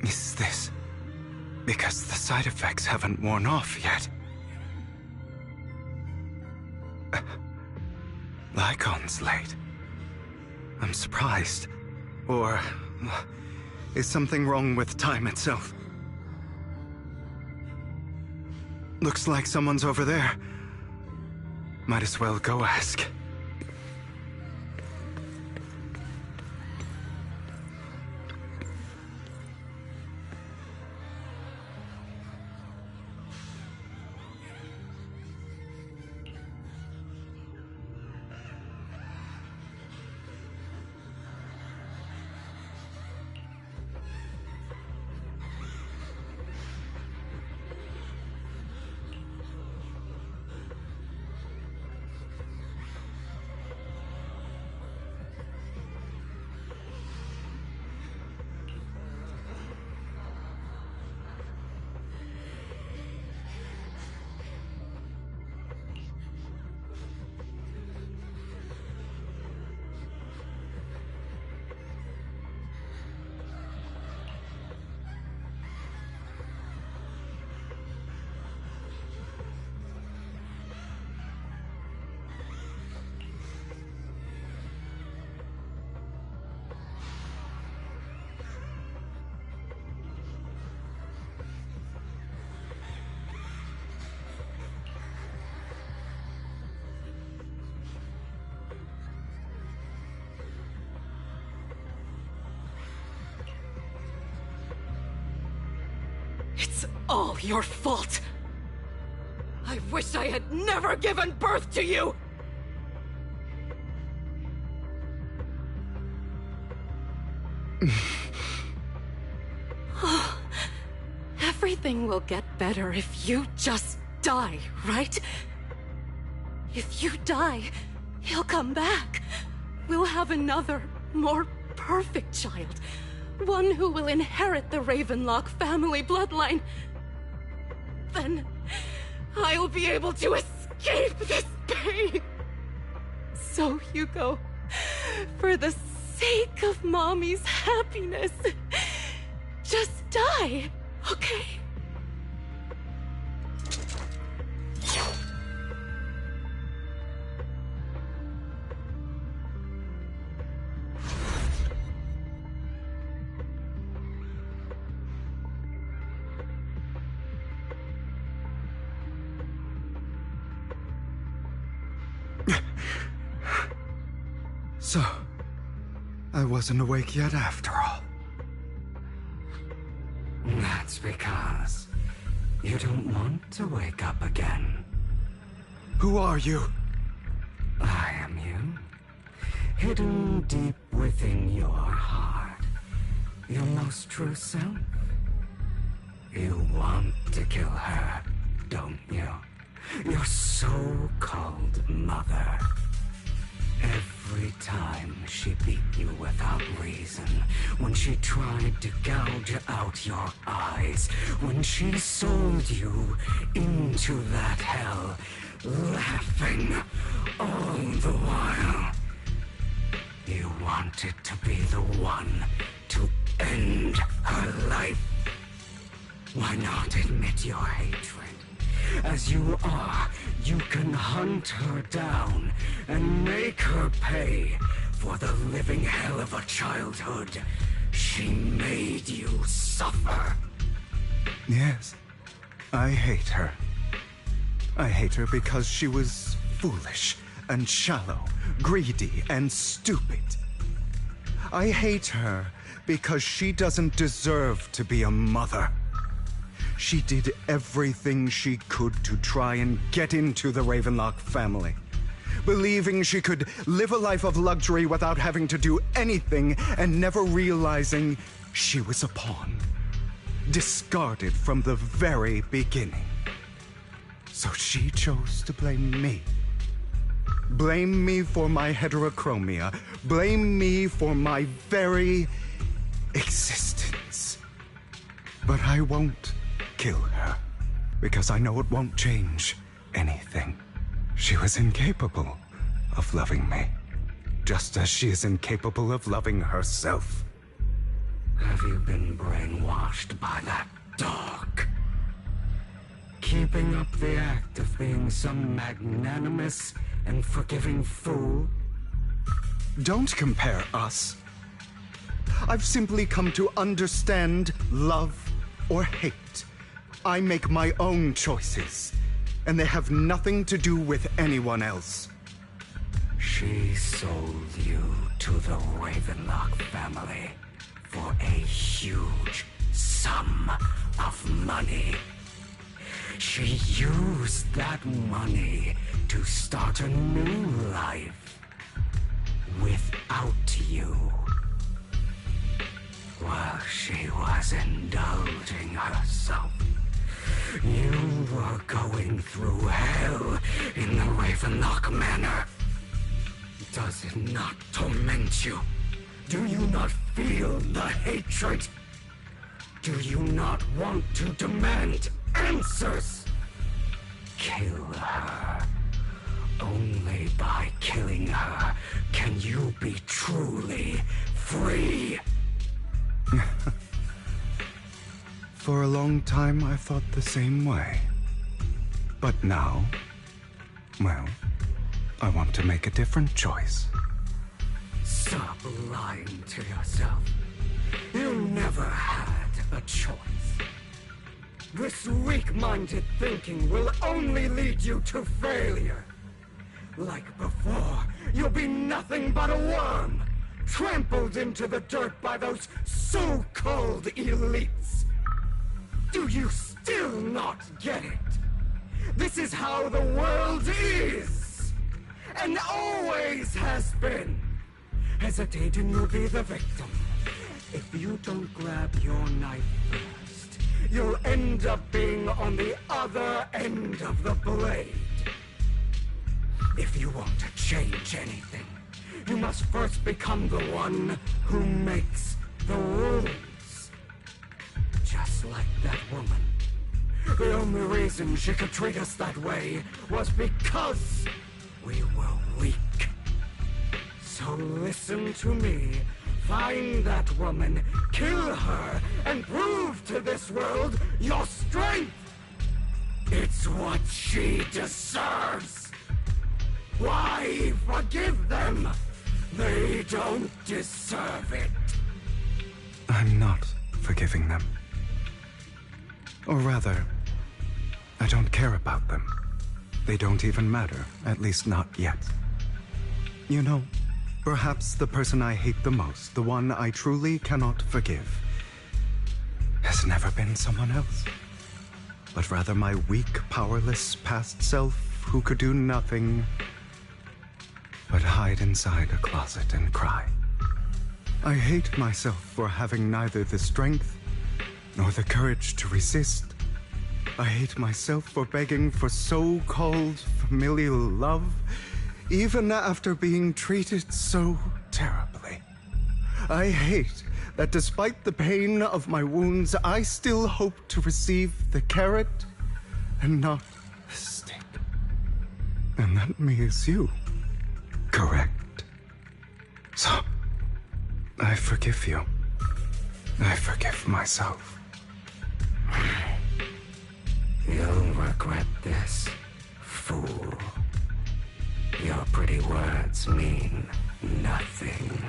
Is this because the side effects haven't worn off yet? Lycon's late. I'm surprised. Or is something wrong with time itself? Looks like someone's over there. Might as well go ask. It's all your fault! I wish I had never given birth to you! Everything will get better if you just die, right? If you die, he'll come back. We'll have another, more perfect child. One who will inherit the Ravenlock family bloodline. Then I'll be able to escape this pain. So, Hugo, for the sake of Mommy's happiness, just die, okay? So, I wasn't awake yet after all. That's because you don't want to wake up again. Who are you? I am you. Hidden deep within your heart. Your most true self. You want to kill her, don't you? Your so-called mother. Every time she beat you without reason, when she tried to gouge out your eyes, when she sold you into that hell, laughing all the while. You wanted to be the one to end her life. Why not admit your hatred? As you are, you can hunt her down and make her pay for the living hell of a childhood she made you suffer. Yes, I hate her. I hate her because she was foolish and shallow, greedy and stupid. I hate her because she doesn't deserve to be a mother. She did everything she could to try and get into the Ravenlock family, believing she could live a life of luxury without having to do anything and never realizing she was a pawn, discarded from the very beginning. So she chose to blame me. Blame me for my heterochromia. Blame me for my very existence. But I won't kill her, because I know it won't change anything. She was incapable of loving me, just as she is incapable of loving herself. Have you been brainwashed by that dog? Keeping up the act of being some magnanimous and forgiving fool? Don't compare us. I've simply come to understand love or hate. I make my own choices, and they have nothing to do with anyone else. She sold you to the Ravenlock family for a huge sum of money. She used that money to start a new life without you. While she was indulging herself, you were going through hell in the Ravenlock Manor. Does it not torment you? Do you not feel the hatred? Do you not want to demand answers? Kill her. Only by killing her can you be truly free. For a long time, I thought the same way. But now, well, I want to make a different choice. Stop lying to yourself. You never had a choice. This weak-minded thinking will only lead you to failure. Like before, you'll be nothing but a worm, trampled into the dirt by those so-called elites. Do you still not get it? This is how the world is, and always has been. Hesitate and you'll be the victim. If you don't grab your knife first, you'll end up being on the other end of the blade. If you want to change anything, you must first become the one who makes the rules. Just like that woman. The only reason she could treat us that way was because we were weak. So listen to me. Find that woman, kill her, and prove to this world your strength! It's what she deserves! Why forgive them? They don't deserve it. I'm not forgiving them. Or rather, I don't care about them. They don't even matter, at least not yet. You know, perhaps the person I hate the most, the one I truly cannot forgive, has never been someone else, but rather my weak, powerless past self who could do nothing but hide inside a closet and cry. I hate myself for having neither the strength nor the courage to resist. I hate myself for begging for so-called familial love, even after being treated so terribly. I hate that despite the pain of my wounds, I still hope to receive the carrot and not the stick. And that means you, correct? So, I forgive you. I forgive myself. You'll regret this, fool. Your pretty words mean nothing.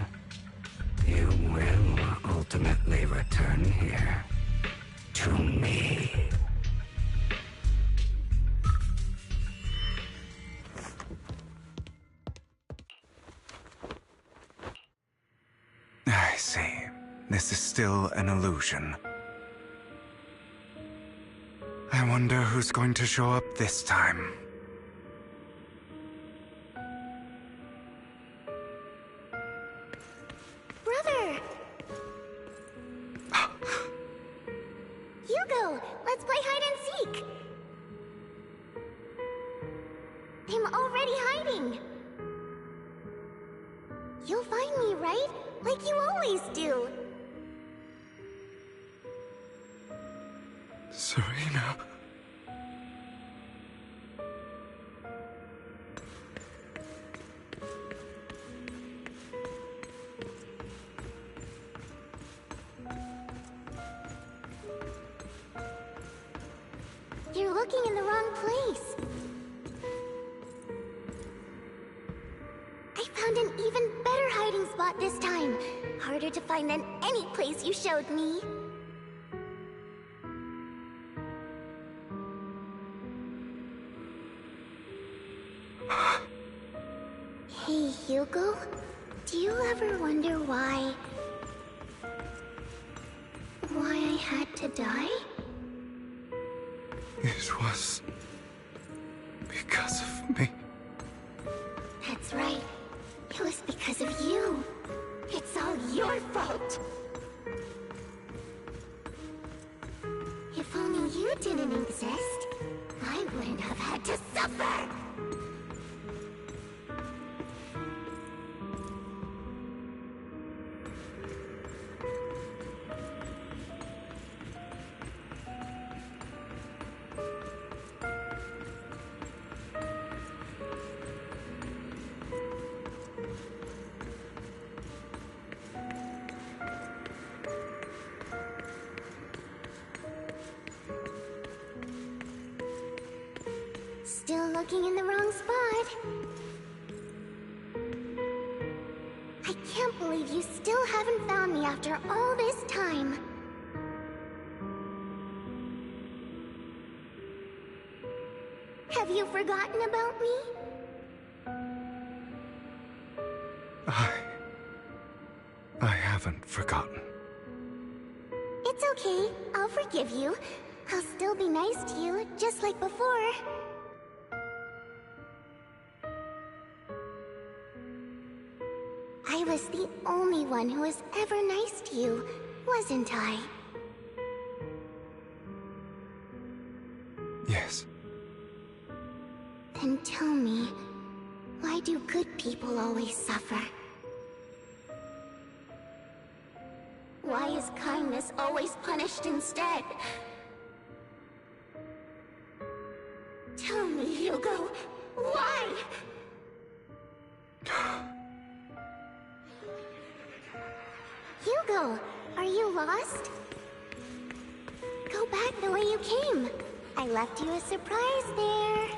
You will ultimately return here to me. I see. This is still an illusion. I wonder who's going to show up this time. Brother! Hugo, let's play hide and seek! I'm already hiding! You'll find me, right? Like you always do! Serena. looking in the wrong place. I found an even better hiding spot this time. Harder to find than any place you showed me. Hey, Hugo. Do you ever wonder why I had to die? It was because of me. That's right. It was because of you. It's all your fault. If only you didn't exist, I wouldn't have had to suffer. Still looking in the wrong spot. I can't believe you still haven't found me after all this time. Have you forgotten about me? I haven't forgotten. It's okay. I'll forgive you. I'll still be nice to you, just like before. I was the only one who was ever nice to you, wasn't I? Yes. Then tell me, why do good people always suffer? Why is kindness always punished instead? Tell me, Hugo, why? Hugo, are you lost? Go back the way you came. I left you a surprise there.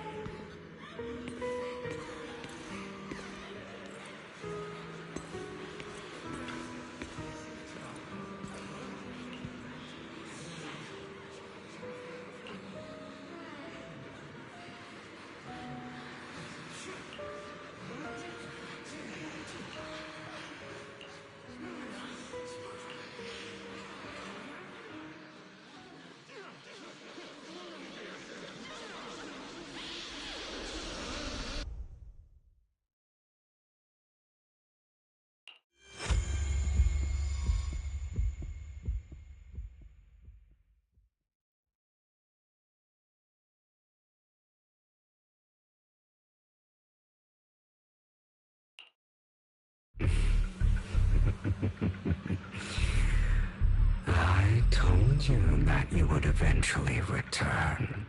I told you that you would eventually return.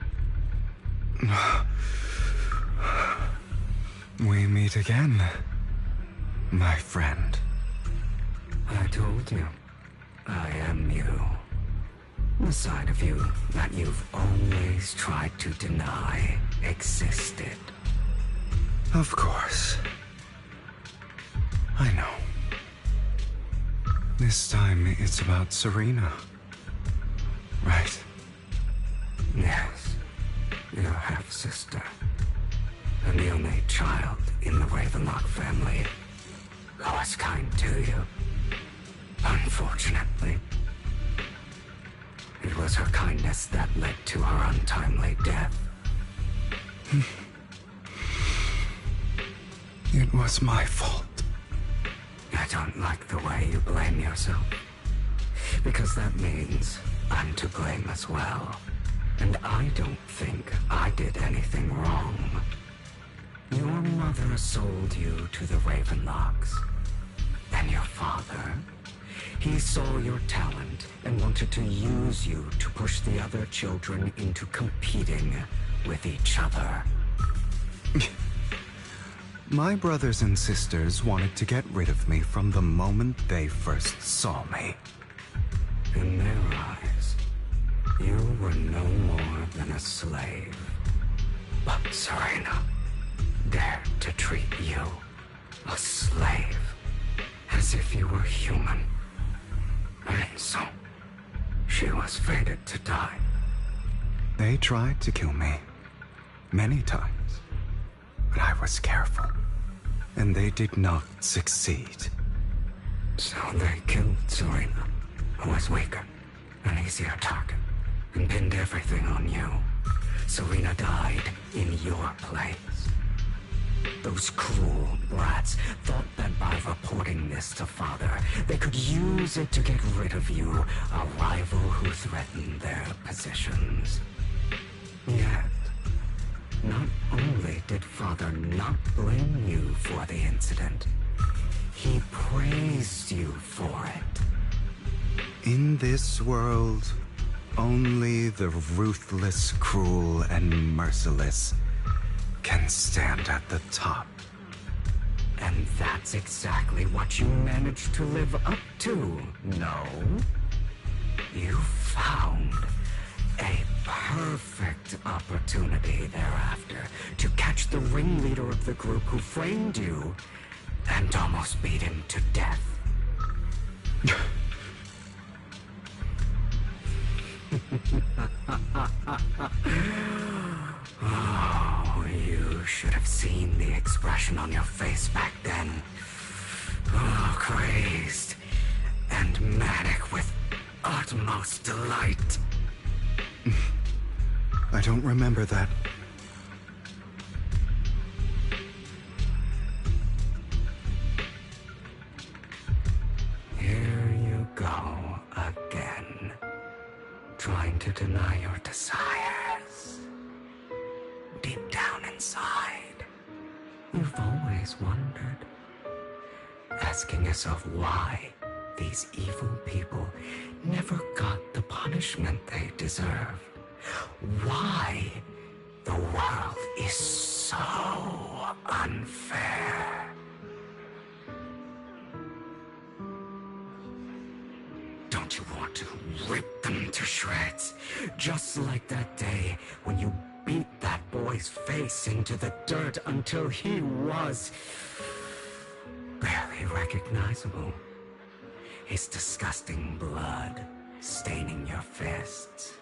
We meet again, my friend. I told you, I am you. The side of you that you've always tried to deny existed. Of course. I know. This time it's about Serena. Right? Yes, your half-sister. And the only child in the Ravenlock family who was kind to you. Unfortunately, it was her kindness that led to her untimely death. It was my fault. I don't like the way you blame yourself, because that means I'm to blame as well. And I don't think I did anything wrong. Your mother sold you to the Ravenlocks. And your father, he saw your talent and wanted to use you to push the other children into competing with each other. My brothers and sisters wanted to get rid of me from the moment they first saw me. In their eyes, You were no more than a slave. But Serena dared to treat you, a slave, as if you were human. And so, she was fated to die. They tried to kill me. Many times. But I was careful. And they did not succeed. So they killed Serena, who was weaker, an easier target, and pinned everything on you. Serena died in your place. Those cruel brats thought that by reporting this to Father, they could use it to get rid of you, a rival who threatened their positions. Yet, not only did Father not blame you for the incident, he praised you for it. In this world, only the ruthless, cruel, and merciless can stand at the top. And that's exactly what you managed to live up to, no? You found a perfect opportunity thereafter to catch the ringleader of the group who framed you and almost beat him to death. Oh, you should have seen the expression on your face back then. Oh, crazed and manic with utmost delight. I don't remember that. Here you go again, trying to deny your desires. Deep down inside, you've always wondered, asking yourself why these evil people never got the punishment they deserved. Why the world is so unfair. Don't you want to rip them to shreds? Just like that day when you beat that boy's face into the dirt until he was barely recognizable. His disgusting blood staining your fists.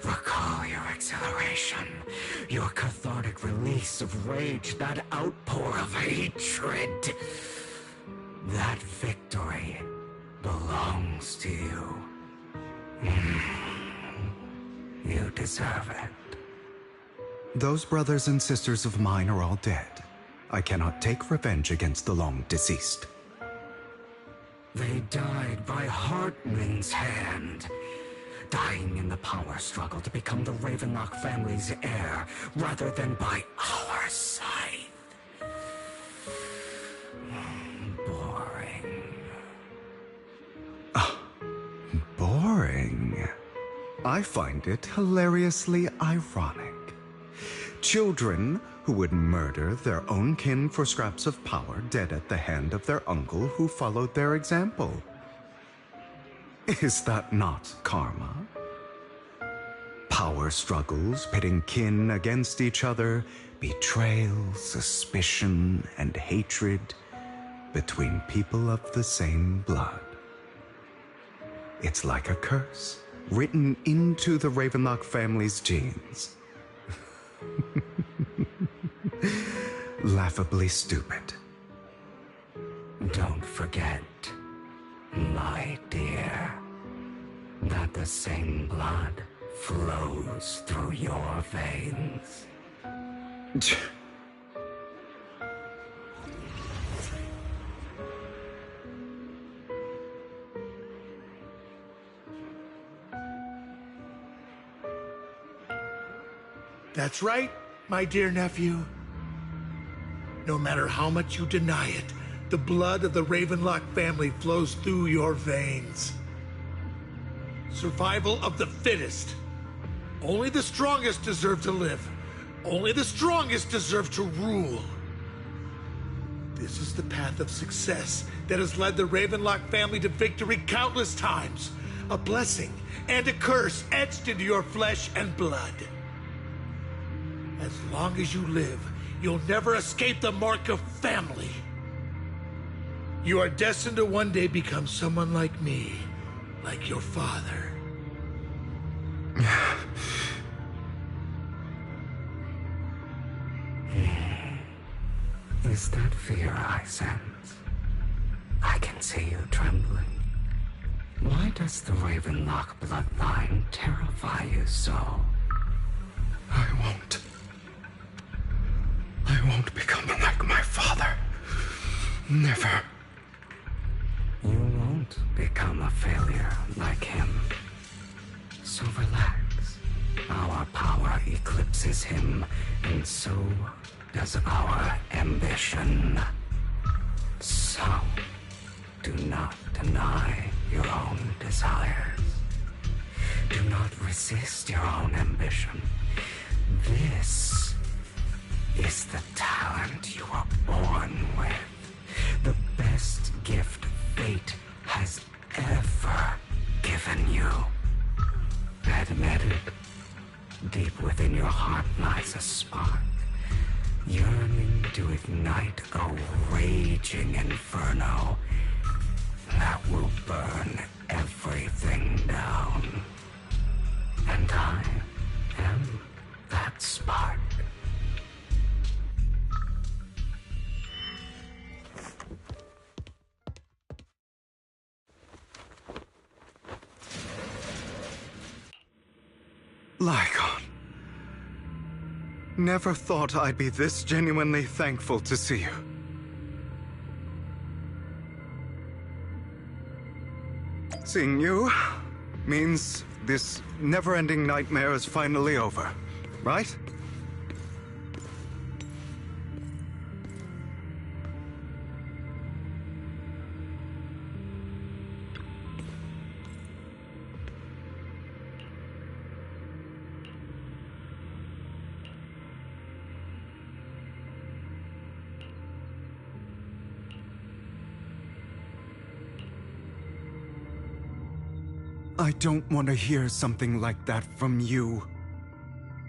Recall your exhilaration, your cathartic release of rage, that outpour of hatred. That victory belongs to you. You deserve it. Those brothers and sisters of mine are all dead. I cannot take revenge against the long deceased. They died by Hartman's hand, dying in the power struggle to become the Ravenlock family's heir, rather than by our scythe. Boring. Boring. I find it hilariously ironic. Children who would murder their own kin for scraps of power dead at the hand of their uncle who followed their example. Is that not karma? Power struggles pitting kin against each other, betrayal, suspicion, and hatred between people of the same blood. It's like a curse written into the Ravenlock family's genes. Laughably stupid. Don't forget, my dear, that the same blood flows through your veins. That's right, my dear nephew. No matter how much you deny it, the blood of the Ravenlock family flows through your veins. Survival of the fittest. Only the strongest deserve to live. Only the strongest deserve to rule. This is the path of success that has led the Ravenlock family to victory countless times. a blessing and a curse etched into your flesh and blood. As long as you live, you'll never escape the mark of family. You are destined to one day become someone like me, like your father. Is that fear I sense? I can see you trembling. Why does the Ravenlock bloodline terrify you so? I won't become like my father. Never. You won't become a failure like him. So relax. Our power eclipses him, and so does our ambition. So, do not deny your own desires. Do not resist your own ambition. This is the talent you were born with. The best gift fate has ever given you. Admit it. Deep within your heart lies a spark, yearning to ignite a raging inferno that will burn everything down. And I am that spark. Lygon. Never thought I'd be this genuinely thankful to see you. Seeing you means this never-ending nightmare is finally over, right? I don't want to hear something like that from you.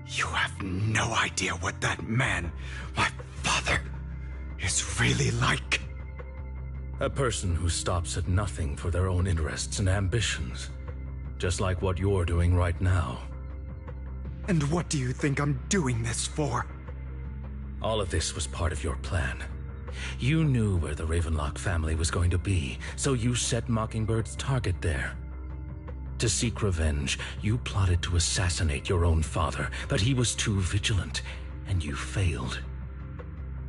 You have no idea what that man, my father, is really like. A person who stops at nothing for their own interests and ambitions. Just like what you're doing right now. And what do you think I'm doing this for? All of this was part of your plan. You knew where the Ravenlock family was going to be, so you set Mockingbird's target there. To seek revenge, you plotted to assassinate your own father, but he was too vigilant, and you failed.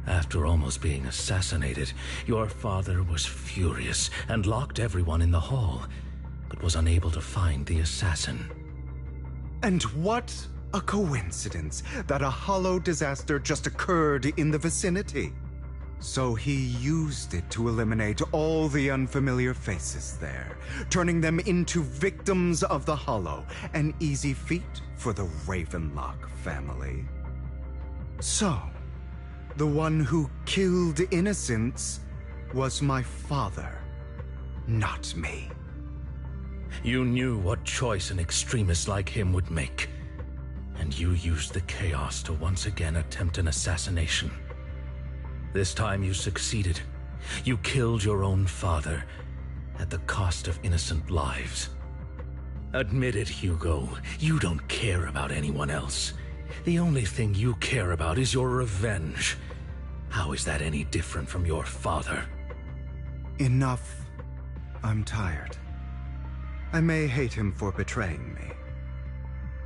After almost being assassinated, your father was furious and locked everyone in the hall, but was unable to find the assassin. And what a coincidence that a hollow disaster just occurred in the vicinity. So he used it to eliminate all the unfamiliar faces there, turning them into victims of the Hollow, an easy feat for the Ravenlock family. So, the one who killed innocents was my father, not me. You knew what choice an extremist like him would make, and you used the chaos to once again attempt an assassination. This time you succeeded. You killed your own father at the cost of innocent lives. Admit it, Hugo. You don't care about anyone else. The only thing you care about is your revenge. How is that any different from your father? Enough. I'm tired. I may hate him for betraying me,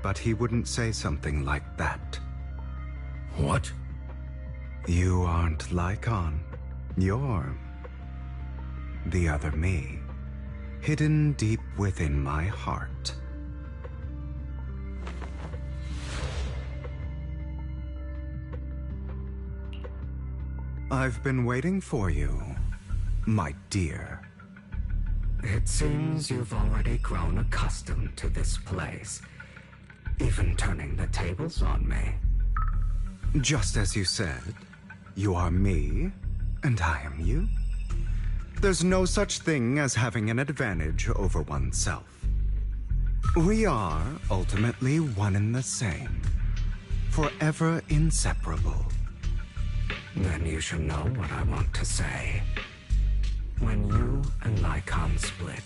but he wouldn't say something like that. What? You aren't Lygon. You're the other me, hidden deep within my heart. I've been waiting for you, my dear. It seems you've already grown accustomed to this place, even turning the tables on me. Just as you said, you are me, and I am you. There's no such thing as having an advantage over oneself. We are ultimately one and the same. Forever inseparable. Then you should know what I want to say. When you and Lycon split,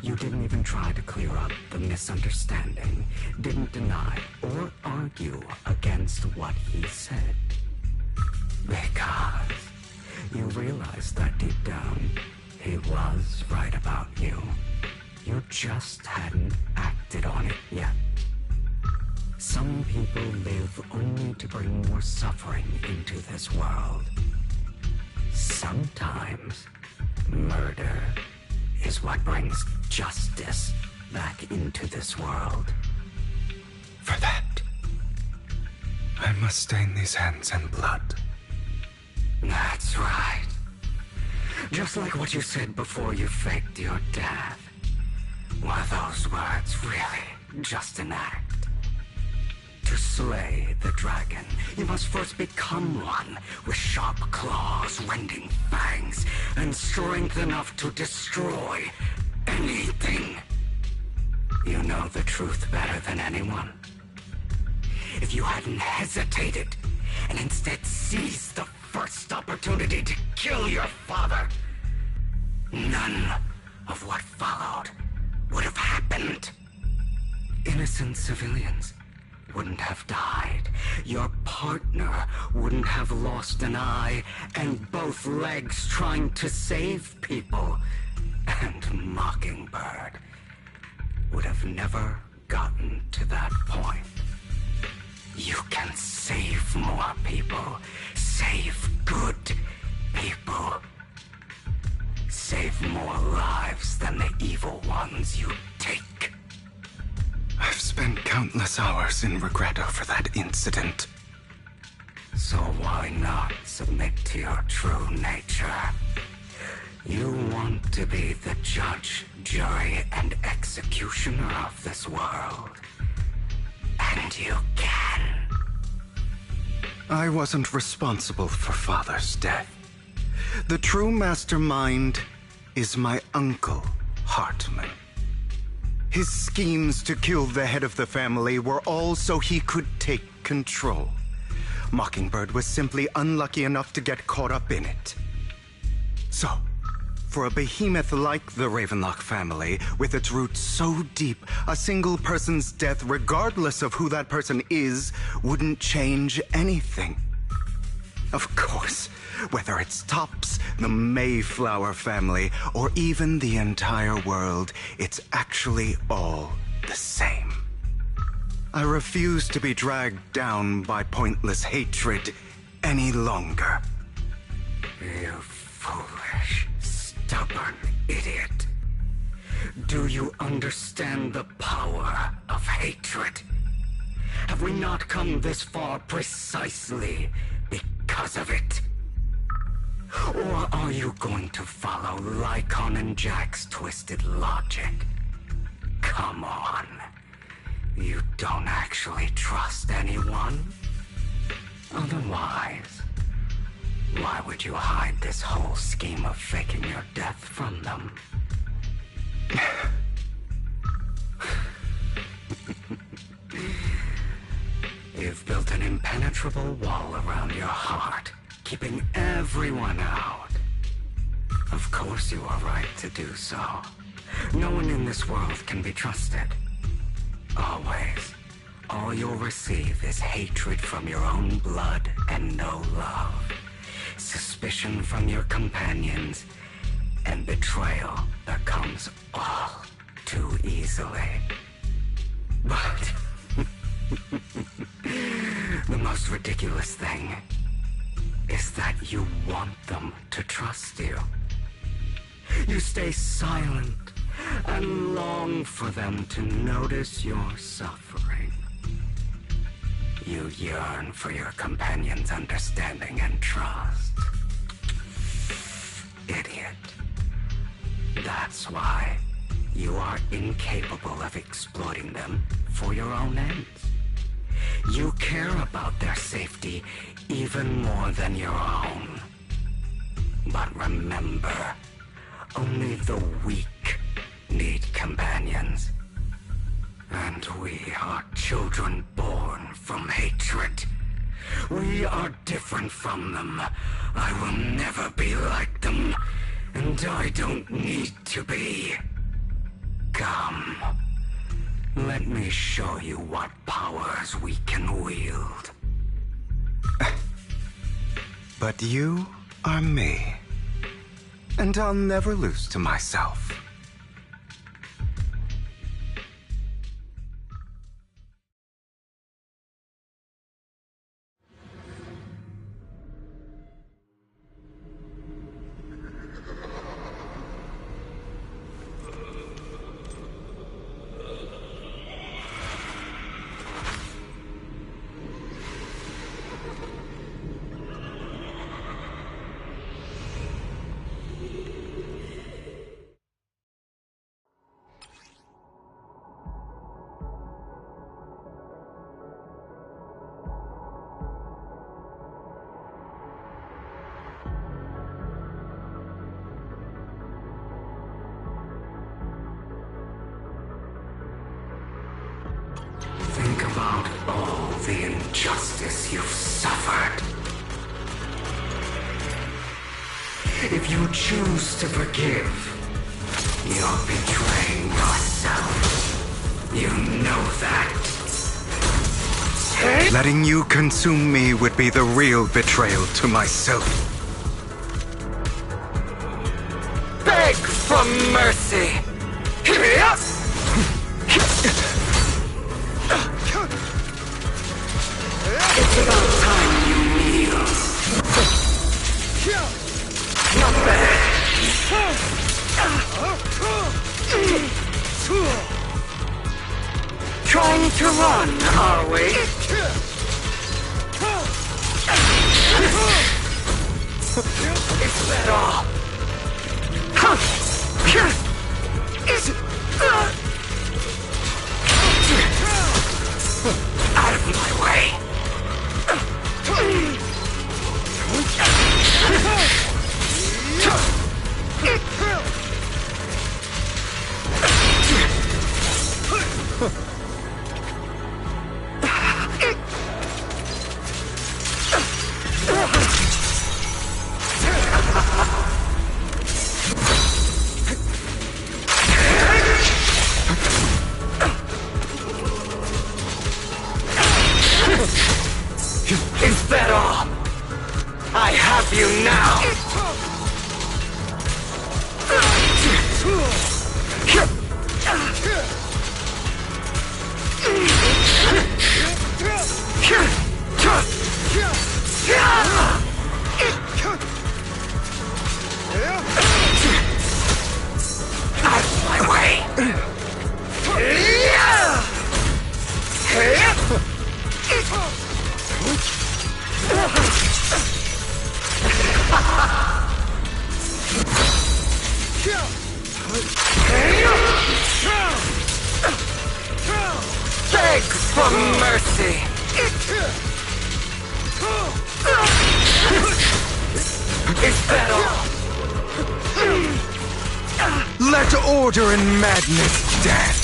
you didn't even try to clear up the misunderstanding, didn't deny or argue against what he said. Because you realized that deep down, he was right about you. You just hadn't acted on it yet. Some people live only to bring more suffering into this world. Sometimes, murder is what brings justice back into this world. For that, I must stain these hands in blood. That's right. Just like what you said before you faked your death. Were those words really just an act? To slay the dragon, you must first become one with sharp claws, rending fangs, and strength enough to destroy anything. You know the truth better than anyone. If you hadn't hesitated and instead seized the first opportunity to kill your father, none of what followed would have happened. Innocent civilians wouldn't have died. Your partner wouldn't have lost an eye and both legs trying to save people. And Mockingbird would have never gotten to that point. You can save more people. Save good people. Save more lives than the evil ones you take. I've spent countless hours in regret over that incident. So why not submit to your true nature? You want to be the judge, jury, and executioner of this world. And you can. I wasn't responsible for Father's death. The true mastermind is my uncle, Hartman. His schemes to kill the head of the family were all so he could take control. Mockingbird was simply unlucky enough to get caught up in it. So, for a behemoth like the Ravenlock family, with its roots so deep, a single person's death, regardless of who that person is, wouldn't change anything. Of course, whether it's Tops, the Mayflower family, or even the entire world, it's actually all the same. I refuse to be dragged down by pointless hatred any longer. You foolish, stubborn idiot. Do you understand the power of hatred? Have we not come this far precisely because of it? Or are you going to follow Lycon and Jack's twisted logic? Come on. You don't actually trust anyone? Otherwise, why would you hide this whole scheme of faking your death from them? You've built an impenetrable wall around your heart, keeping everyone out. Of course you are right to do so. No one in this world can be trusted. Always. All you'll receive is hatred from your own blood and no love. Suspicion from your companions, and betrayal that comes all too easily. But the most ridiculous thing is that you want them to trust you. You stay silent and long for them to notice your suffering. You yearn for your companion's understanding and trust. Idiot. That's why you are incapable of exploiting them for your own ends. You care about their safety even more than your own. But remember, only the weak need companions. And we are children born from hatred. We are different from them. I will never be like them. And I don't need to be. Come. Let me show you what powers we can wield. But you are me. And I'll never lose to myself. Think about all the injustice you've suffered. If you choose to forgive, you're betraying yourself. You know that. Letting you consume me would be the real betrayal to myself. Beg for mercy! It's about time you kneel. Not bad. Trying to run, are we? Is that all? Out of my way. Is that all? I have you now! Out of my way! Beg for mercy! Is that all? Let order and madness dance!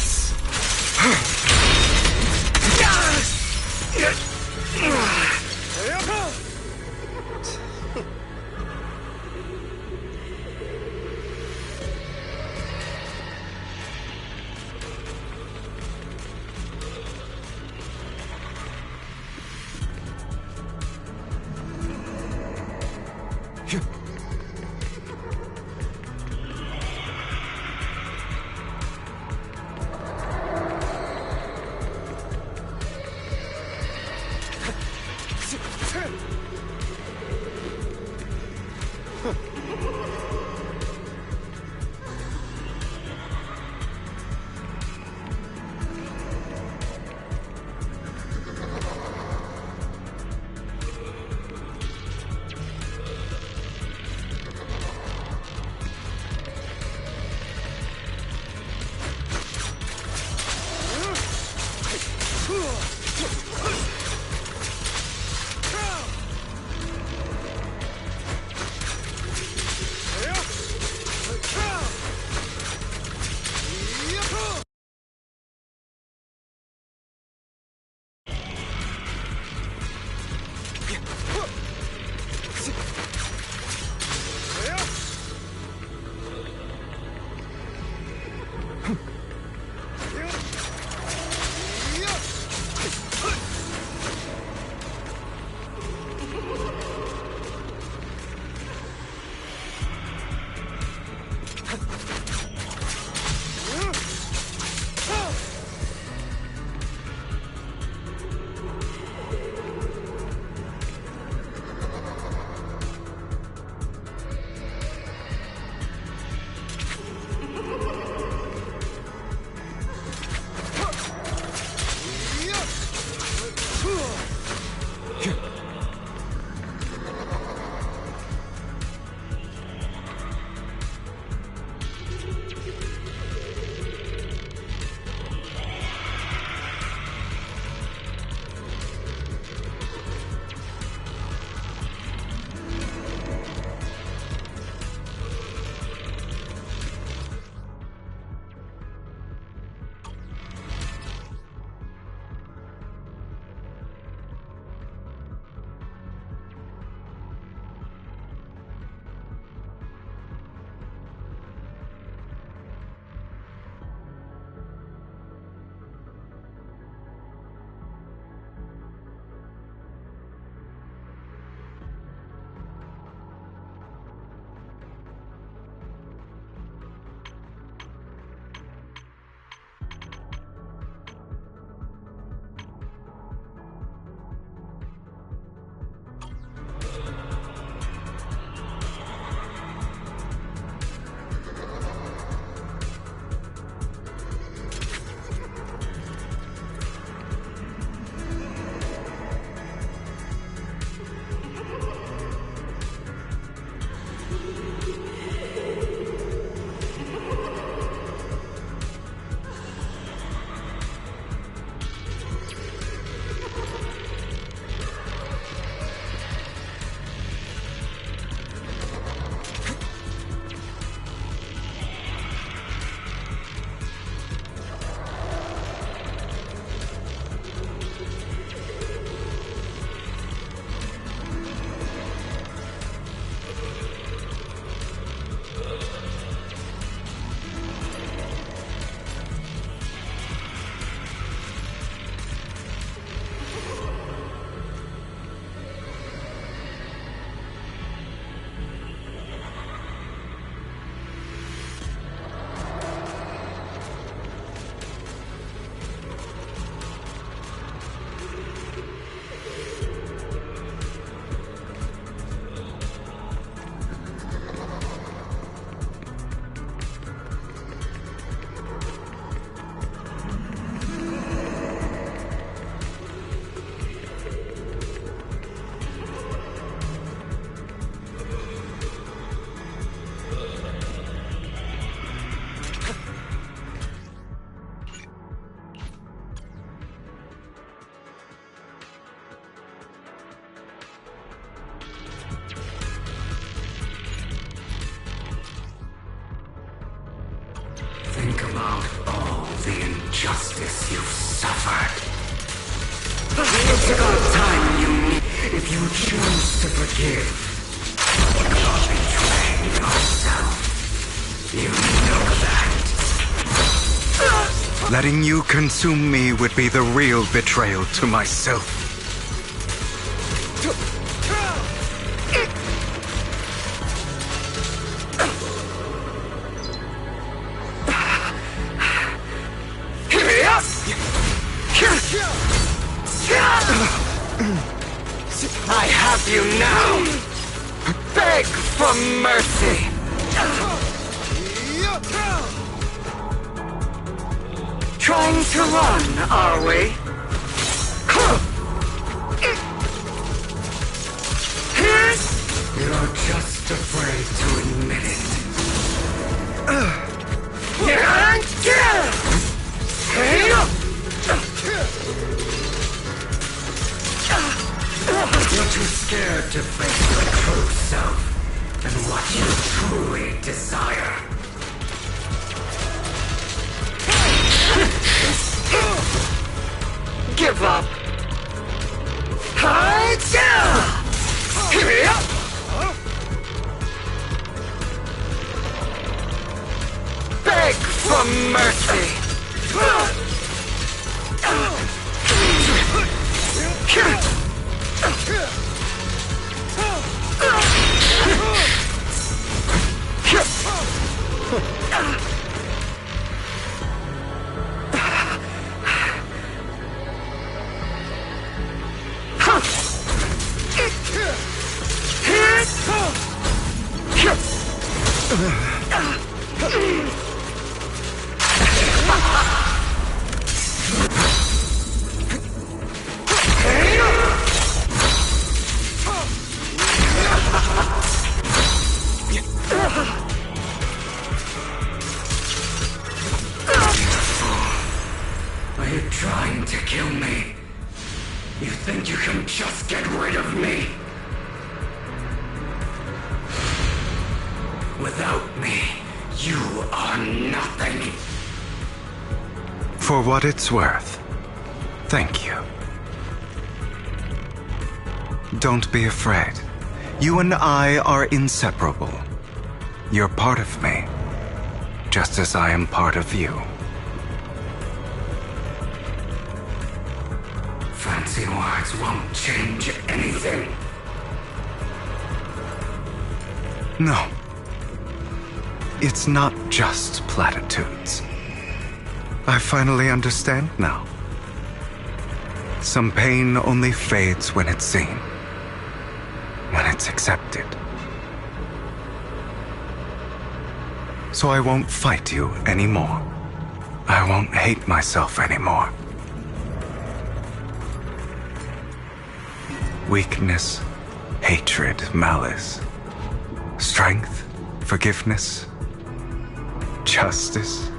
injustice you've suffered. It's about time you meet. If you choose to forgive, you're betraying yourself. You know that. Letting you consume me would be the real betrayal to myself. I have you now. Beg for mercy. Trying to run, are we? You're just afraid to admit it. You're too scared to face your true self and what you truly desire. Give up. Beg for mercy. Are you trying to kill me? You think you can just get rid of me? Without me, you are nothing. For what it's worth, thank you. Don't be afraid. You and I are inseparable. You're part of me, just as I am part of you. Fancy words won't change anything. No. It's not just platitudes. I finally understand now. Some pain only fades when it's seen, when it's accepted. So I won't fight you anymore. I won't hate myself anymore. Weakness, hatred, malice, strength, forgiveness, justice.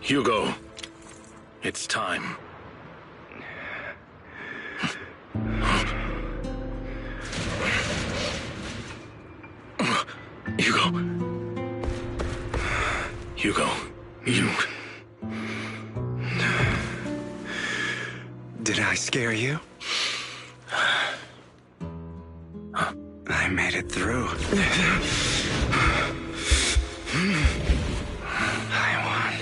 Hugo, it's time. Hugo, you... Did I scare you? I made it through. I won.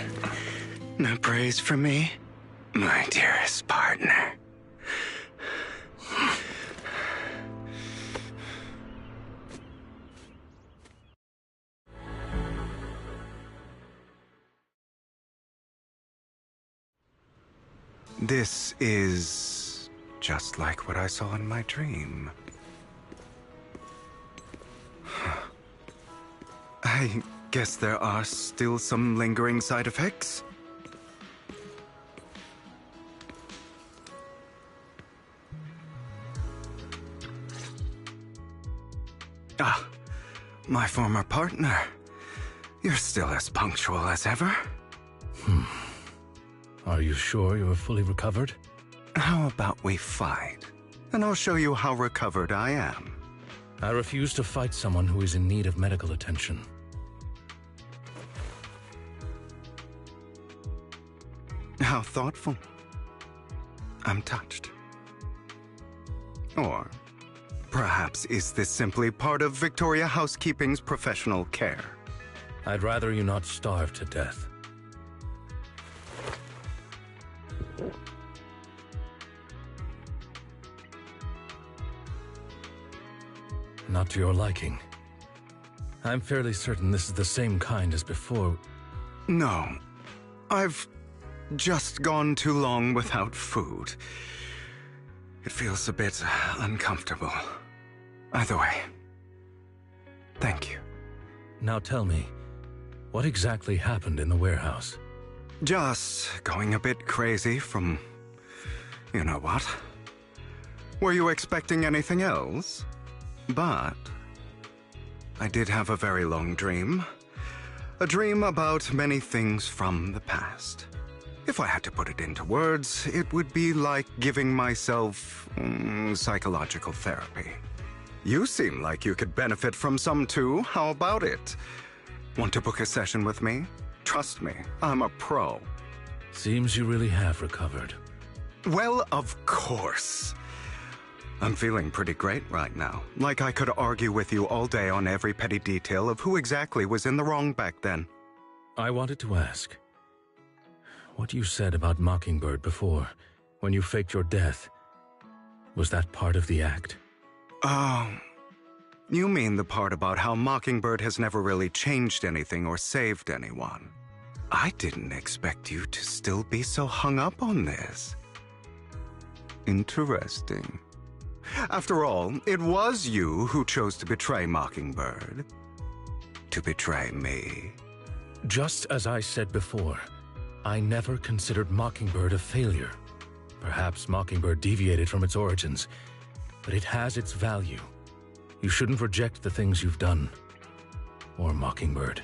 No praise from me, my dearest partner. This is just like what I saw in my dream. I guess there are still some lingering side effects. Ah, my former partner. You're still as punctual as ever. Are you sure you're fully recovered? How about we fight? And I'll show you how recovered I am. I refuse to fight someone who is in need of medical attention. How thoughtful. I'm touched. Or perhaps is this simply part of Victoria Housekeeping's professional care? I'd rather you not starve to death. Not to your liking. I'm fairly certain this is the same kind as before. No. I've just gone too long without food. It feels a bit uncomfortable. Either way, thank you. Now tell me, what exactly happened in the warehouse? Just going a bit crazy from... you know what? Were you expecting anything else? But I did have a very long dream. A dream about many things from the past. If I had to put it into words, it would be like giving myself psychological therapy. You seem like you could benefit from some too. How about it? Want to book a session with me? Trust me, I'm a pro. Seems you really have recovered. Well, of course. I'm feeling pretty great right now. Like I could argue with you all day on every petty detail of who exactly was in the wrong back then. I wanted to ask, what you said about Mockingbird before, when you faked your death, was that part of the act? Oh, you mean the part about how Mockingbird has never really changed anything or saved anyone. I didn't expect you to still be so hung up on this. Interesting. After all, it was you who chose to betray Mockingbird. To betray me. Just as I said before, I never considered Mockingbird a failure. Perhaps Mockingbird deviated from its origins, but it has its value. You shouldn't reject the things you've done. Or Mockingbird.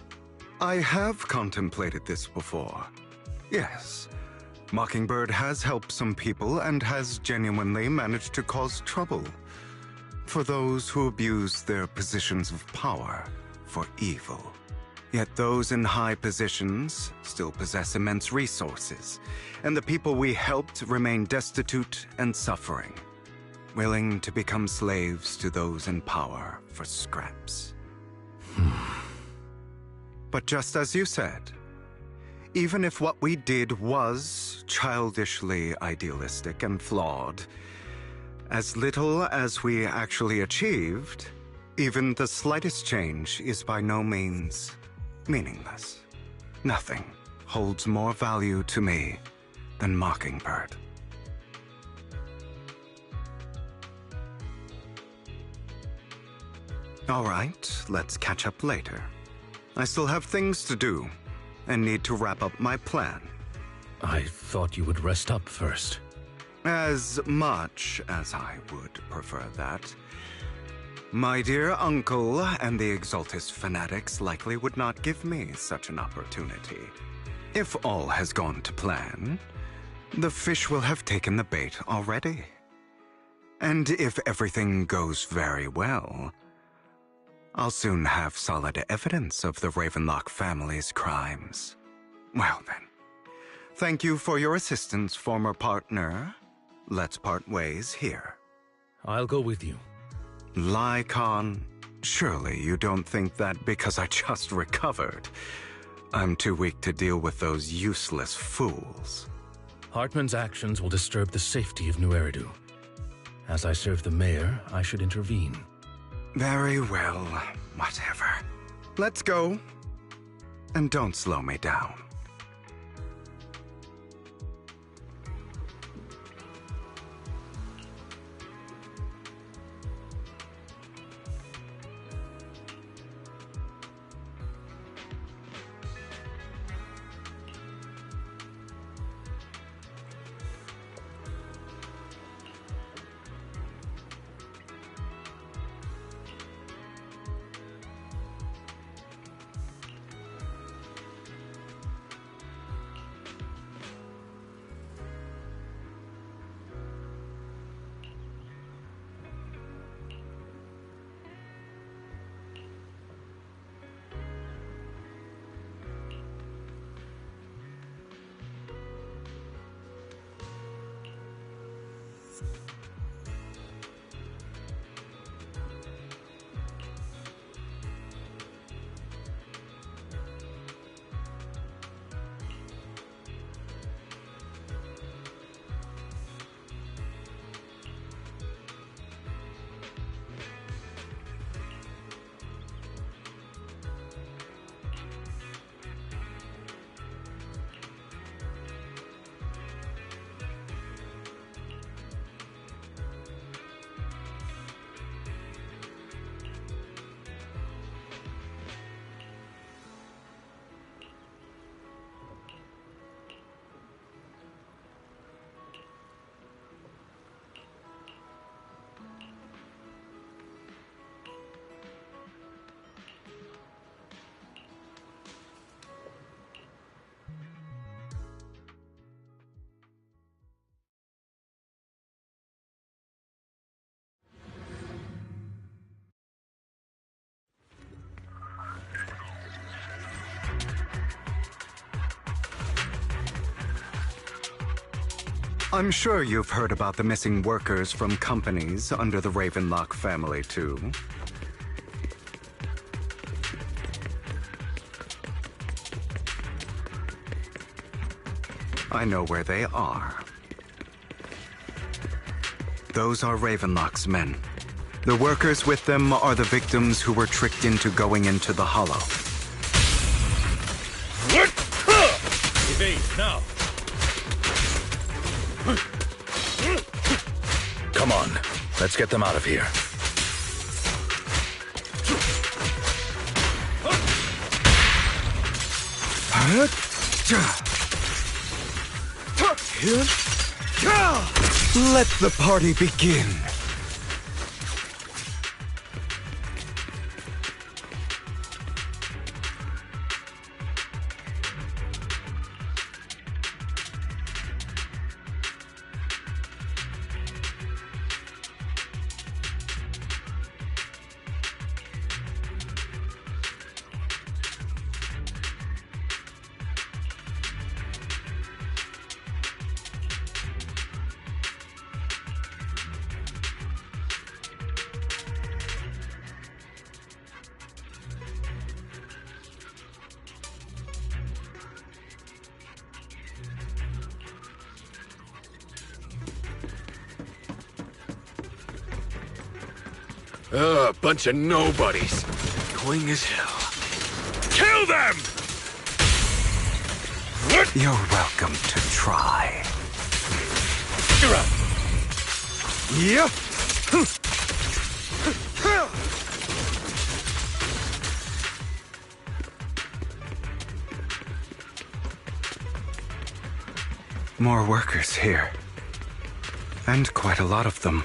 I have contemplated this before. Yes. Mockingbird has helped some people and has genuinely managed to cause trouble for those who abuse their positions of power for evil. Yet those in high positions still possess immense resources, and the people we helped remain destitute and suffering, willing to become slaves to those in power for scraps. But just as you said, even if what we did was childishly idealistic and flawed, as little as we actually achieved, even the slightest change is by no means meaningless. Nothing holds more value to me than Mockingbird. All right, let's catch up later. I still have things to do and need to wrap up my plan. I thought you would rest up first. As much as I would prefer that. My dear uncle and the Exaltist fanatics likely would not give me such an opportunity. If all has gone to plan, the fish will have taken the bait already. And if everything goes very well, I'll soon have solid evidence of the Ravenlock family's crimes. Well then, thank you for your assistance, former partner. Let's part ways here. I'll go with you. Lycon, surely you don't think that because I just recovered, I'm too weak to deal with those useless fools. Hartman's actions will disturb the safety of New Eridu. As I serve the mayor, I should intervene. Very well, whatever. Let's go. And don't slow me down. I'm sure you've heard about the missing workers from companies under the Ravenlock family, too. I know where they are. Those are Ravenlock's men. The workers with them are the victims who were tricked into going into the Hollow. Evade, now! Come on, let's get them out of here. Let the party begin. Bunch of nobodies. Annoying as hell. Kill them! You're welcome to try. Yeah. More workers here. And quite a lot of them.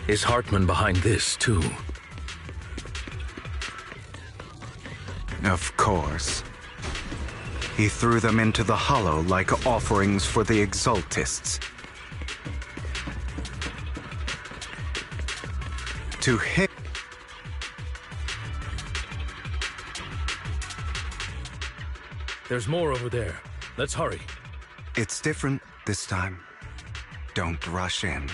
Is Hartman behind this, too? Of course. He threw them into the Hollow like offerings for the Exaltists. To him... There's more over there. Let's hurry. It's different this time. Don't rush in.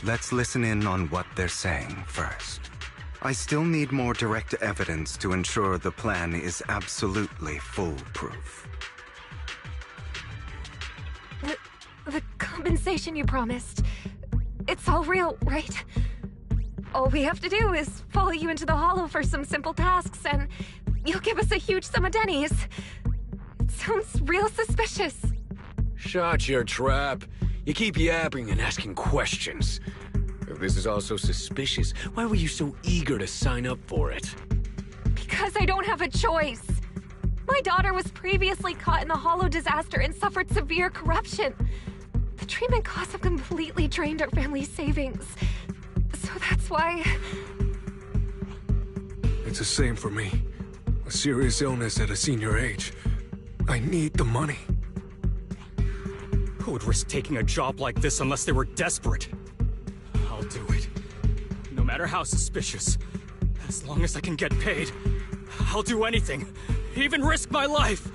Let's listen in on what they're saying first. I still need more direct evidence to ensure the plan is absolutely foolproof. The compensation you promised, it's all real, right? All we have to do is follow you into the Hollow for some simple tasks, and you'll give us a huge sum of dennies. It sounds real suspicious. Shut your trap. You keep yapping and asking questions. If this is all so suspicious, why were you so eager to sign up for it? Because I don't have a choice. My daughter was previously caught in the Hollow disaster and suffered severe corruption. The treatment costs have completely drained our family's savings. So that's why... It's the same for me. A serious illness at a senior age. I need the money. Who would risk taking a job like this unless they were desperate? I'll do it. No matter how suspicious. As long as I can get paid, I'll do anything. Even risk my life!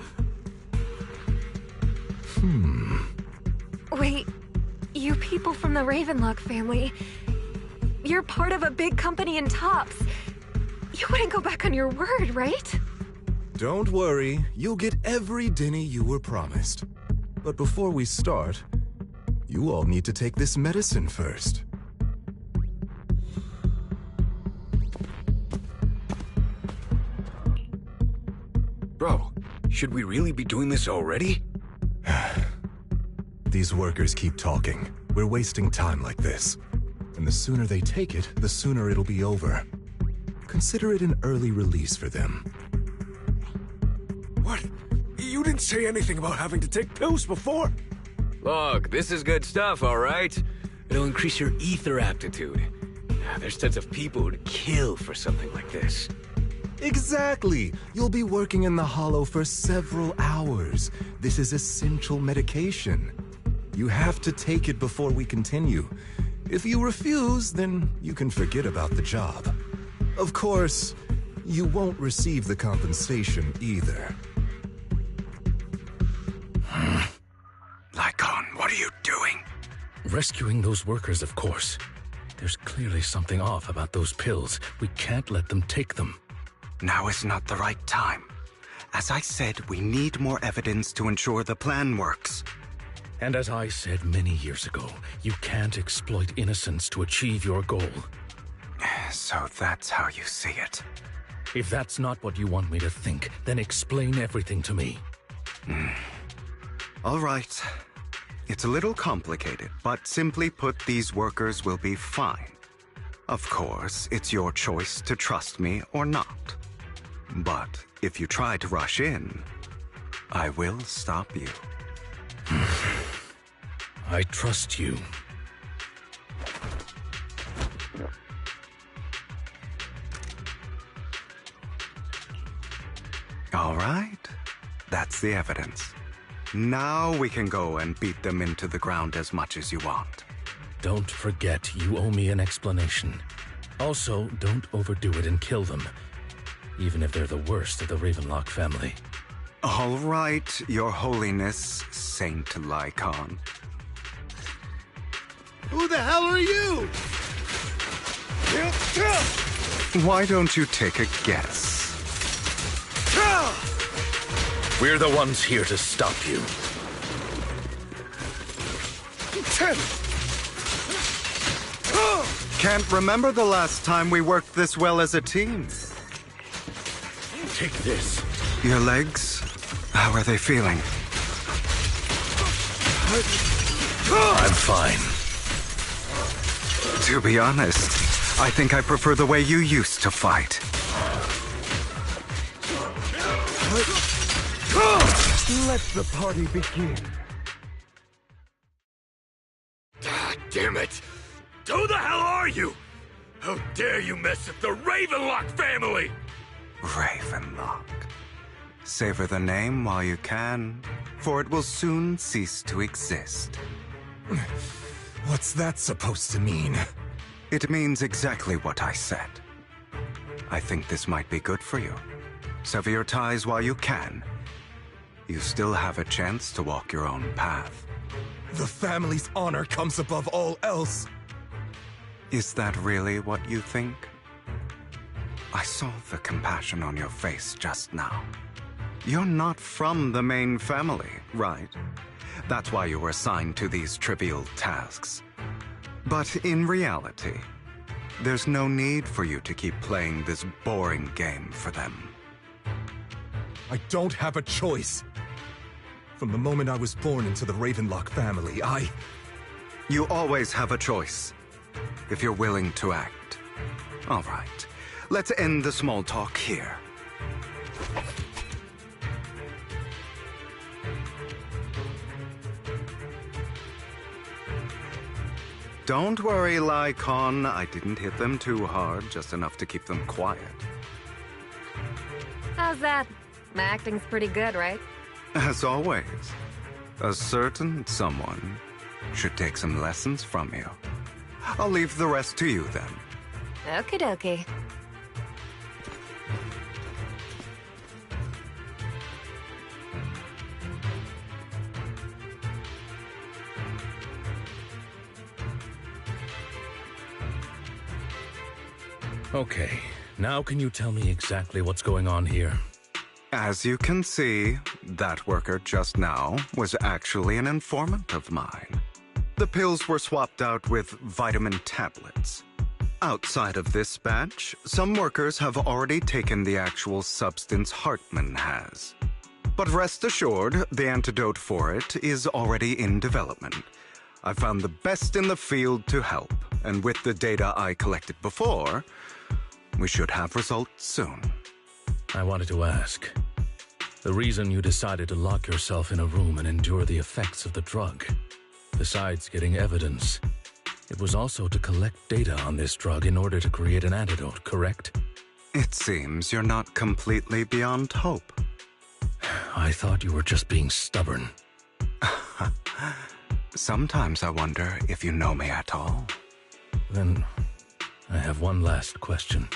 Wait, you people from the Ravenlock family, you're part of a big company in Tops. You wouldn't go back on your word, right? Don't worry, you'll get every denny you were promised. But before we start, you all need to take this medicine first. Bro, should we really be doing this already? These workers keep talking. We're wasting time like this. And the sooner they take it, the sooner it'll be over. consider it an early release for them. What? You didn't say anything about having to take pills before. Look, this is good stuff, all right? It'll increase your ether aptitude. There's tons of people who'd kill for something like this. Exactly! You'll be working in the Hollow for several hours. This is essential medication. You have to take it before we continue. If you refuse, then you can forget about the job. Of course, you won't receive the compensation either. Lycon, what are you doing? Rescuing those workers, of course. There's clearly something off about those pills. We can't let them take them. Now is not the right time. As I said, we need more evidence to ensure the plan works. And as I said many years ago, you can't exploit innocence to achieve your goal. So that's how you see it. If that's not what you want me to think, then explain everything to me. All right. It's a little complicated, but simply put, these workers will be fine. Of course, it's your choice to trust me or not. But if you try to rush in, I will stop you. I trust you. All right. That's the evidence. Now we can go and beat them into the ground as much as you want. Don't forget, you owe me an explanation. Also, don't overdo it and kill them, even if they're the worst of the Ravenlock family. All right, Your Holiness, Saint Lycon. Who the hell are you? Why don't you take a guess? We're the ones here to stop you. Can't remember the last time we worked this well as a team. Take this. Your legs? How are they feeling? I'm fine. To be honest, I think I prefer the way you used to fight. Let the party begin. God damn it! Who the hell are you? How dare you mess with the Ravenlock family? Ravenlock. Savor the name while you can, for it will soon cease to exist. What's that supposed to mean? It means exactly what I said. I think this might be good for you. Sever your ties while you can. You still have a chance to walk your own path. The family's honor comes above all else. Is that really what you think? I saw the compassion on your face just now. You're not from the main family, right? That's why you were assigned to these trivial tasks. But in reality, there's no need for you to keep playing this boring game for them. I don't have a choice. From the moment I was born into the Ravenlock family, You always have a choice, if you're willing to act. All right, let's end the small talk here. Don't worry, Lycon. I didn't hit them too hard, just enough to keep them quiet. How's that? My acting's pretty good, right? As always, a certain someone should take some lessons from you. I'll leave the rest to you then. Okie dokie. Okay, now can you tell me exactly what's going on here? As you can see, that worker just now was actually an informant of mine. The pills were swapped out with vitamin tablets. Outside of this batch, some workers have already taken the actual substance Hartman has. But rest assured, the antidote for it is already in development. I found the best in the field to help, and with the data I collected before, We should have results soon. I wanted to ask. The reason you decided to lock yourself in a room and endure the effects of the drug, besides getting evidence, it was also to collect data on this drug in order to create an antidote, correct? It seems you're not completely beyond hope. I thought you were just being stubborn. Sometimes I wonder if you know me at all. Then, I have one last question.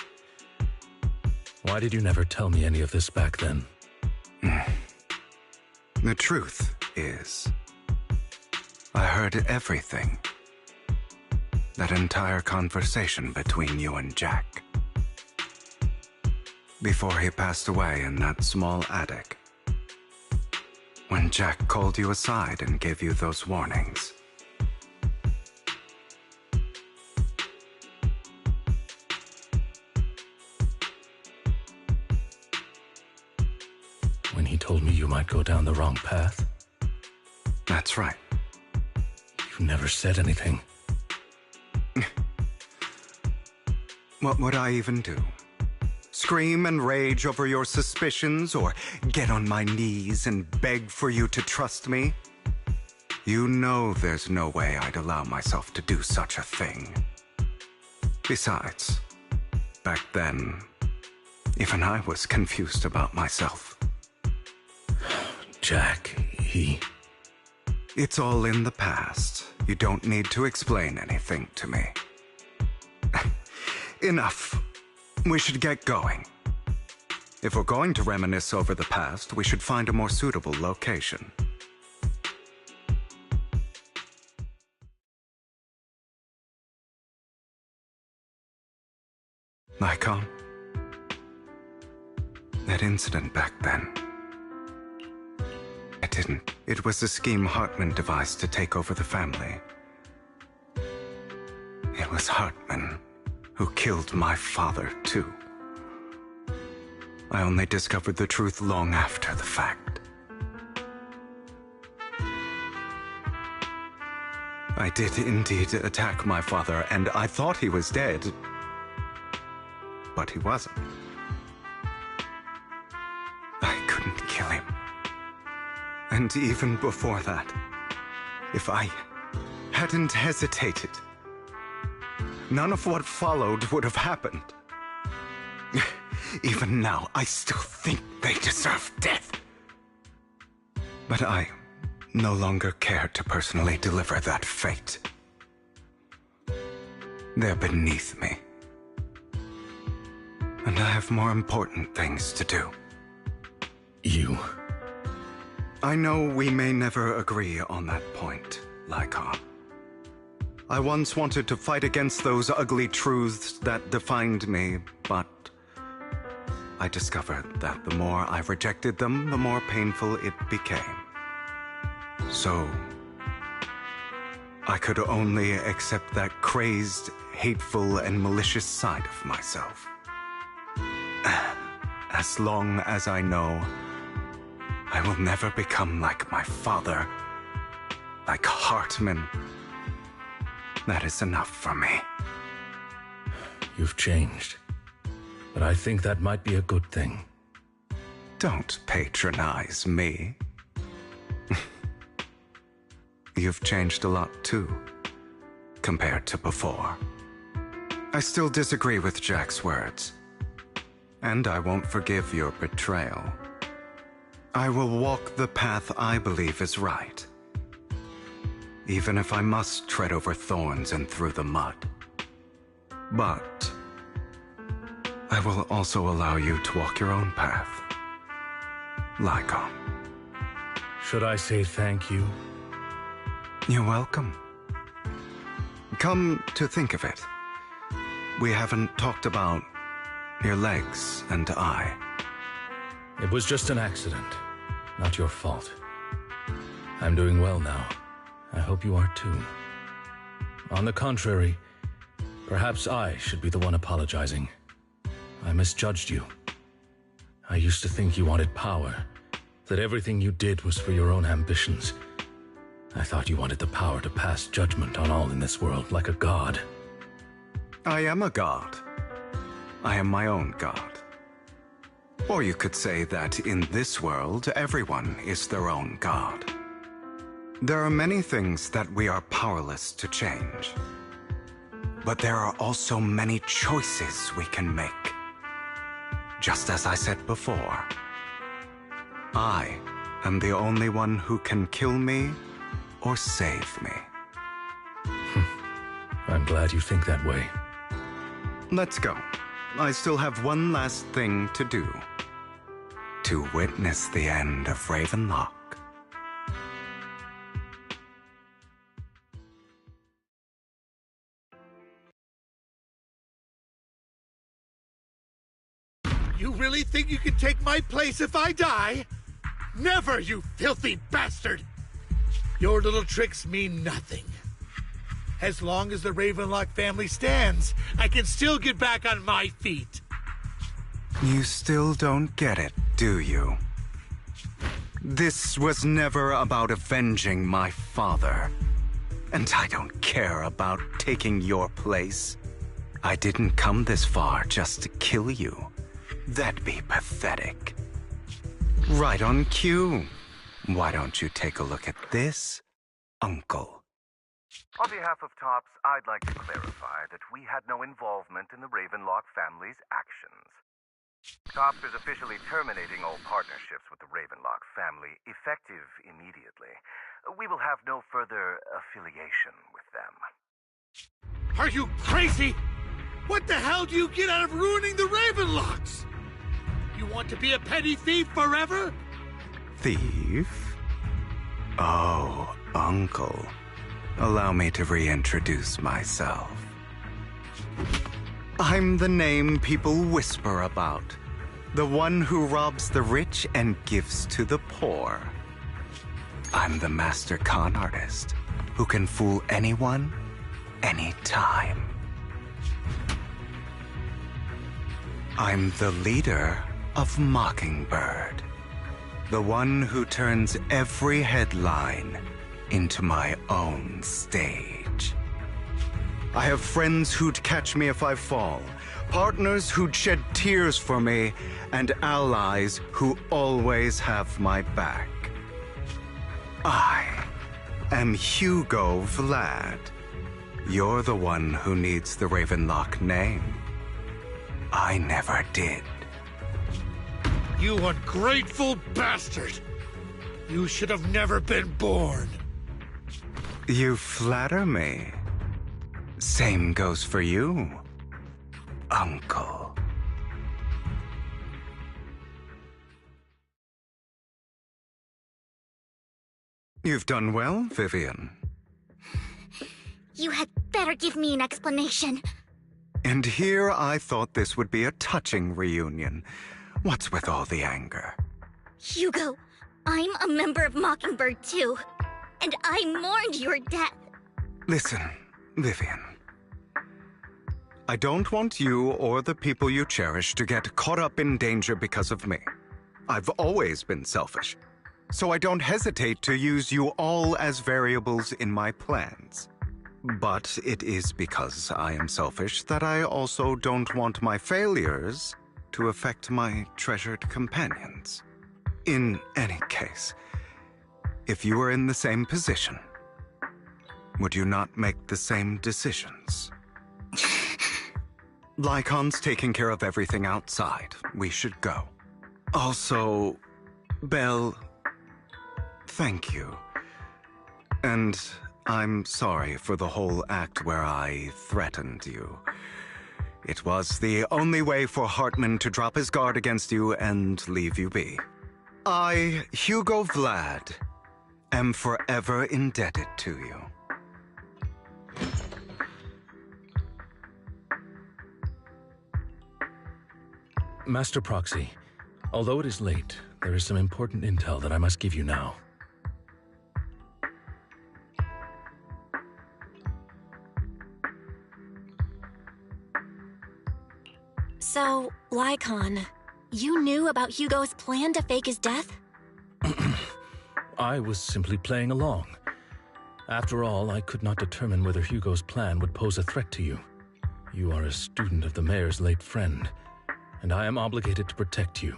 Why did you never tell me any of this back then? The truth is, I heard everything. That entire conversation between you and Jack. Before he passed away in that small attic. When Jack called you aside and gave you those warnings. When he told me you might go down the wrong path? That's right. You never said anything. What would I even do? Scream and rage over your suspicions, or get on my knees and beg for you to trust me? You know there's no way I'd allow myself to do such a thing. Besides, back then, even I was confused about myself. Jack, he... It's all in the past. You don't need to explain anything to me. Enough. We should get going. If we're going to reminisce over the past, we should find a more suitable location. Lycon? That incident back then. I didn't. It was a scheme Hartman devised to take over the family. It was Hartman who killed my father, too. I only discovered the truth long after the fact. I did indeed attack my father, and I thought he was dead. But he wasn't. I couldn't kill him. And even before that, if I hadn't hesitated, none of what followed would have happened. Even now, I still think they deserve death. But I no longer care to personally deliver that fate. They're beneath me. And I have more important things to do. You... I know we may never agree on that point, Lycon. I once wanted to fight against those ugly truths that defined me, but I discovered that the more I rejected them, the more painful it became. So, I could only accept that crazed, hateful, and malicious side of myself. As long as I know I will never become like my father, like Hartman, that is enough for me. You've changed, but I think that might be a good thing. Don't patronize me. You've changed a lot too, compared to before. I still disagree with Jack's words, and I won't forgive your betrayal. I will walk the path I believe is right, even if I must tread over thorns and through the mud. But I will also allow you to walk your own path, Lycon. Should I say thank you? You're welcome. Come to think of it, we haven't talked about your legs and eye. It was just an accident, not your fault. I'm doing well now. I hope you are too. On the contrary, perhaps I should be the one apologizing. I misjudged you. I used to think you wanted power, that everything you did was for your own ambitions. I thought you wanted the power to pass judgment on all in this world like a god. I am a god. I am my own god. Or you could say that in this world, everyone is their own god. There are many things that we are powerless to change. But there are also many choices we can make. Just as I said before, I am the only one who can kill me or save me. I'm glad you think that way. Let's go. I still have one last thing to do. To witness the end of Ravenlock. You really think you can take my place if I die? Never, you filthy bastard! Your little tricks mean nothing. As long as the Ravenlock family stands, I can still get back on my feet. You still don't get it, do you? This was never about avenging my father. And I don't care about taking your place. I didn't come this far just to kill you. That'd be pathetic. Right on cue. Why don't you take a look at this, Uncle? On behalf of TOPS, I'd like to clarify that we had no involvement in the Ravenlock family's actions. TOPS is officially terminating all partnerships with the Ravenlock family, effective immediately. We will have no further affiliation with them. Are you crazy? What the hell do you get out of ruining the Ravenlocks? You want to be a petty thief forever? Thief? Oh, Uncle. Allow me to reintroduce myself. I'm the name people whisper about. The one who robs the rich and gives to the poor. I'm the master con artist who can fool anyone, anytime. I'm the leader of Mockingbird. The one who turns every headline into my own stage. I have friends who'd catch me if I fall, partners who'd shed tears for me, and allies who always have my back. I am Hugo Vlad. You're the one who needs the Ravenlock name. I never did. You ungrateful bastard! You should have never been born. You flatter me. Same goes for you, Uncle. You've done well, Vivian. You had better give me an explanation. And here I thought this would be a touching reunion. What's with all the anger? Hugo, I'm a member of Mockingbird too. And I mourned your death. Listen, Vivian. I don't want you or the people you cherish to get caught up in danger because of me. I've always been selfish, so I don't hesitate to use you all as variables in my plans. But it is because I am selfish that I also don't want my failures to affect my treasured companions. In any case, if you were in the same position, would you not make the same decisions? Lycon's taking care of everything outside. We should go. Also, Belle, thank you. And I'm sorry for the whole act where I threatened you. It was the only way for Hartman to drop his guard against you and leave you be. I, Hugo Vlad, am forever indebted to you. Master Proxy, although it is late, there is some important intel that I must give you now. So, Lycon, you knew about Hugo's plan to fake his death? I was simply playing along. After all, I could not determine whether Hugo's plan would pose a threat to you. You are a student of the mayor's late friend, and I am obligated to protect you.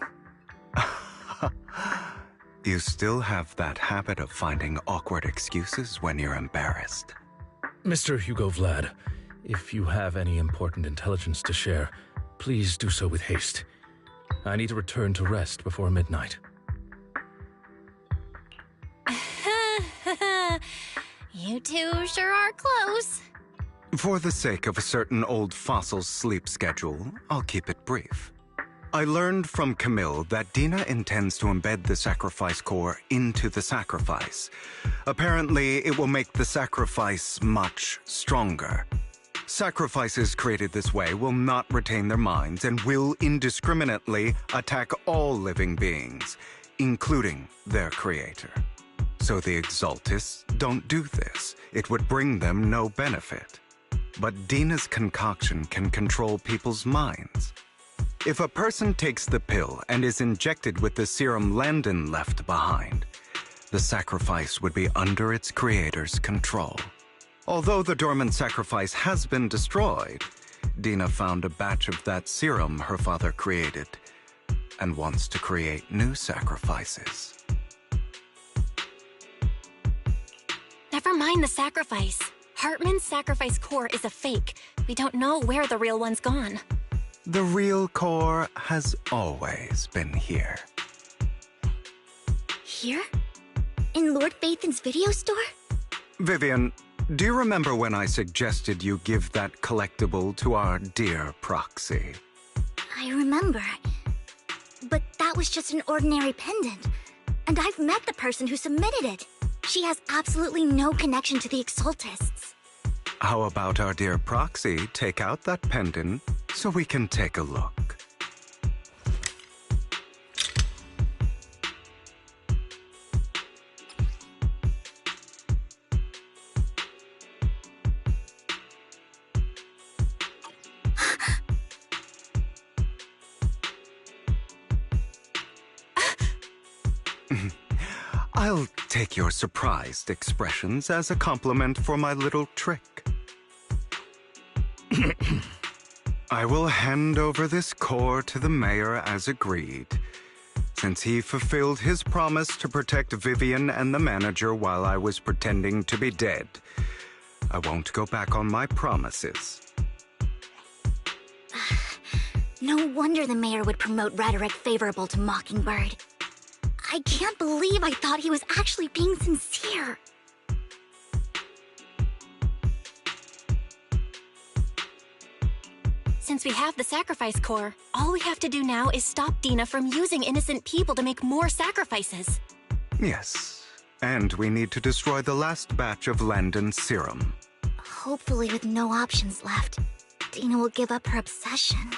You still have that habit of finding awkward excuses when you're embarrassed. Mr. Hugo Vlad, if you have any important intelligence to share, please do so with haste. I need to return to rest before midnight. You two sure are close. For the sake of a certain old fossil's sleep schedule, I'll keep it brief. I learned from Camille that Dina intends to embed the sacrifice core into the sacrifice. Apparently, it will make the sacrifice much stronger. Sacrifices created this way will not retain their minds and will indiscriminately attack all living beings, including their creator. So the Exaltists don't do this. It would bring them no benefit. But Dina's concoction can control people's minds. If a person takes the pill and is injected with the serum Landon left behind, the sacrifice would be under its creator's control. Although the dormant sacrifice has been destroyed, Dina found a batch of that serum her father created and wants to create new sacrifices. Never mind the sacrifice. Hartman's sacrifice core is a fake. We don't know where the real one's gone. The real core has always been here. Here? In Lord Phaethon's video store? Vivian, do you remember when I suggested you give that collectible to our dear proxy? I remember. But that was just an ordinary pendant. And I've met the person who submitted it. She has absolutely no connection to the Exaltists. How about our dear proxy take out that pendant so we can take a look? I'll take your surprised expressions as a compliment for my little trick. I will hand over this core to the mayor as agreed, since he fulfilled his promise to protect Vivian and the manager while I was pretending to be dead. I won't go back on my promises. No wonder the mayor would promote rhetoric favorable to Mockingbird. I can't believe I thought he was actually being sincere. Since we have the sacrifice core, all we have to do now is stop Dina from using innocent people to make more sacrifices. Yes, and we need to destroy the last batch of Landon's serum. Hopefully with no options left, Dina will give up her obsession.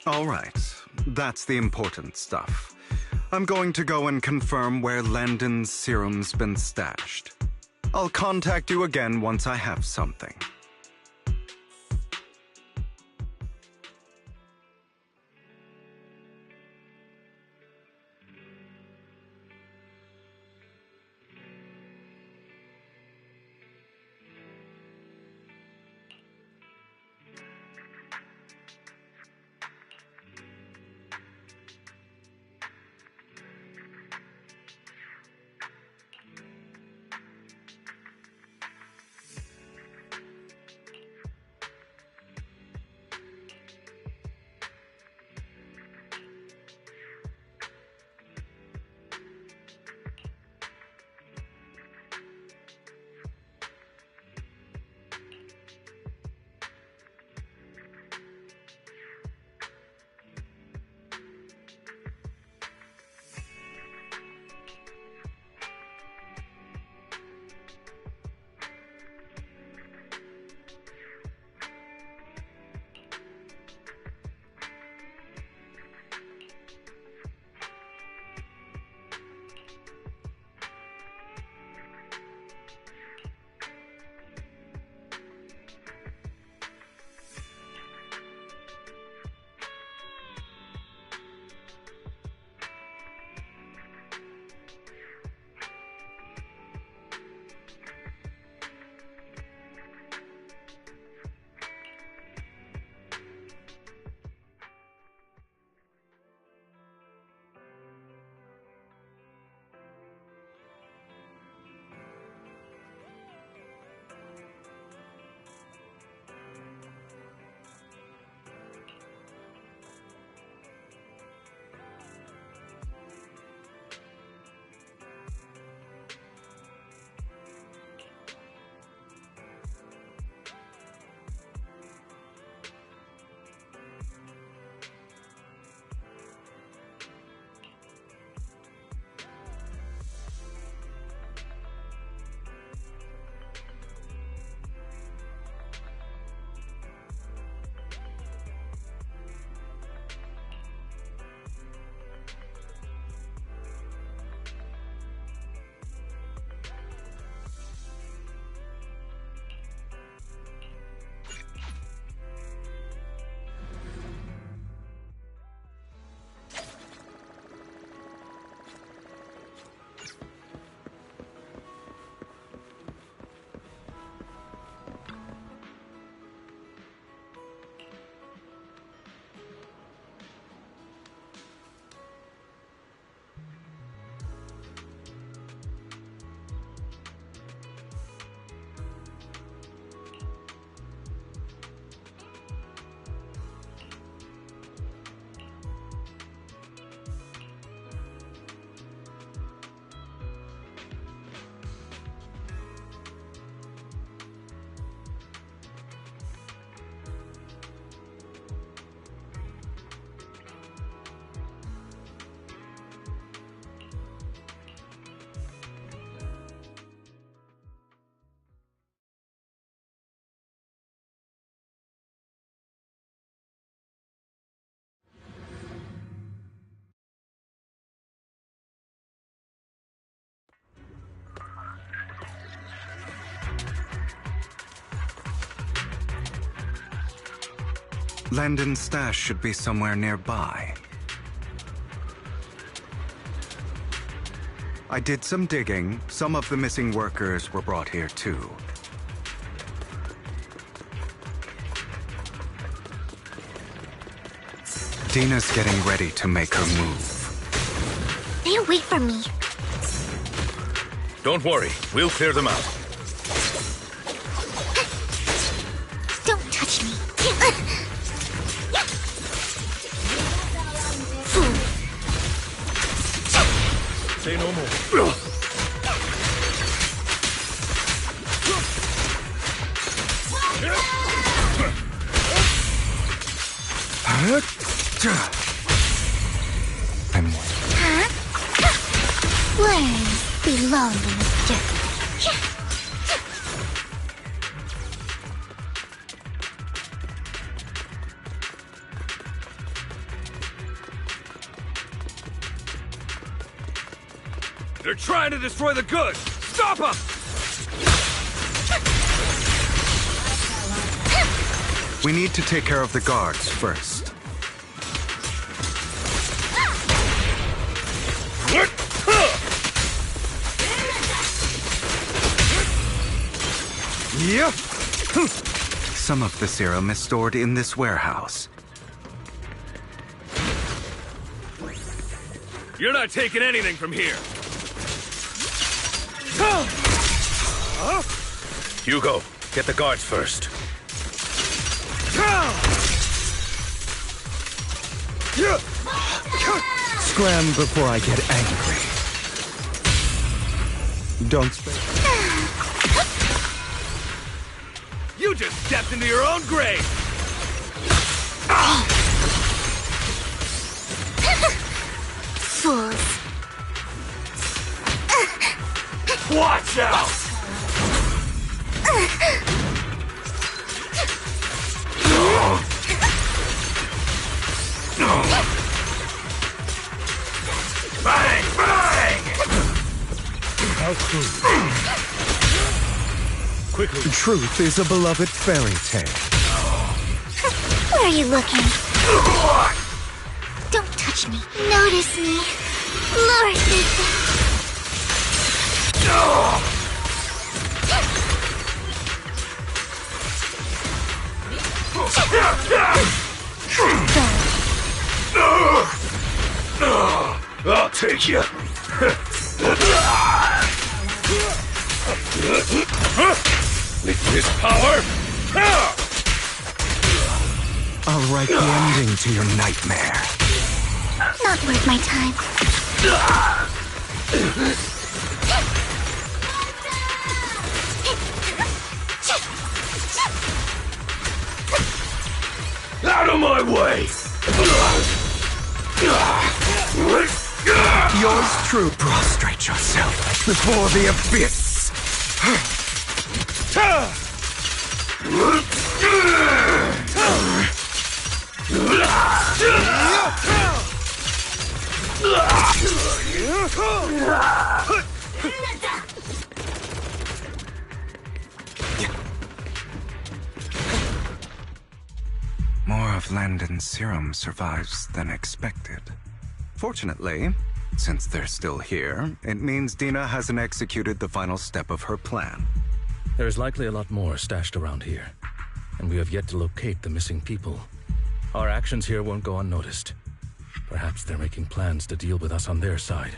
All right. That's the important stuff. I'm going to go and confirm where Landon's serum's been stashed. I'll contact you again once I have something. Landon's stash should be somewhere nearby. I did some digging. Some of the missing workers were brought here too. Dina's getting ready to make her move. Stay away from me. Don't worry, we'll clear them out. Don't touch me. Say no more. I'm Worms belong in the dirt. They're trying to destroy the goods! Stop them! We need to take care of the guards first. Yep. Some of the serum is stored in this warehouse. You're not taking anything from here! Hugo, get the guards first. Scram before I get angry. Don't spend. You just stepped into your own grave! Fools. Watch out! Bang! Bang! How quickly. Truth is a beloved fairy tale. Where are you looking? Don't touch me. Notice me. Lure me. I'll take you. With this power, I'll write the ending to your nightmare. Not worth my time. out of my way! Yours true, prostrate yourself before the abyss. More of Landon's serum survives than expected. Fortunately, since they're still here, it means Dina hasn't executed the final step of her plan. There's likely a lot more stashed around here, and we have yet to locate the missing people. Our actions here won't go unnoticed. Perhaps they're making plans to deal with us on their side.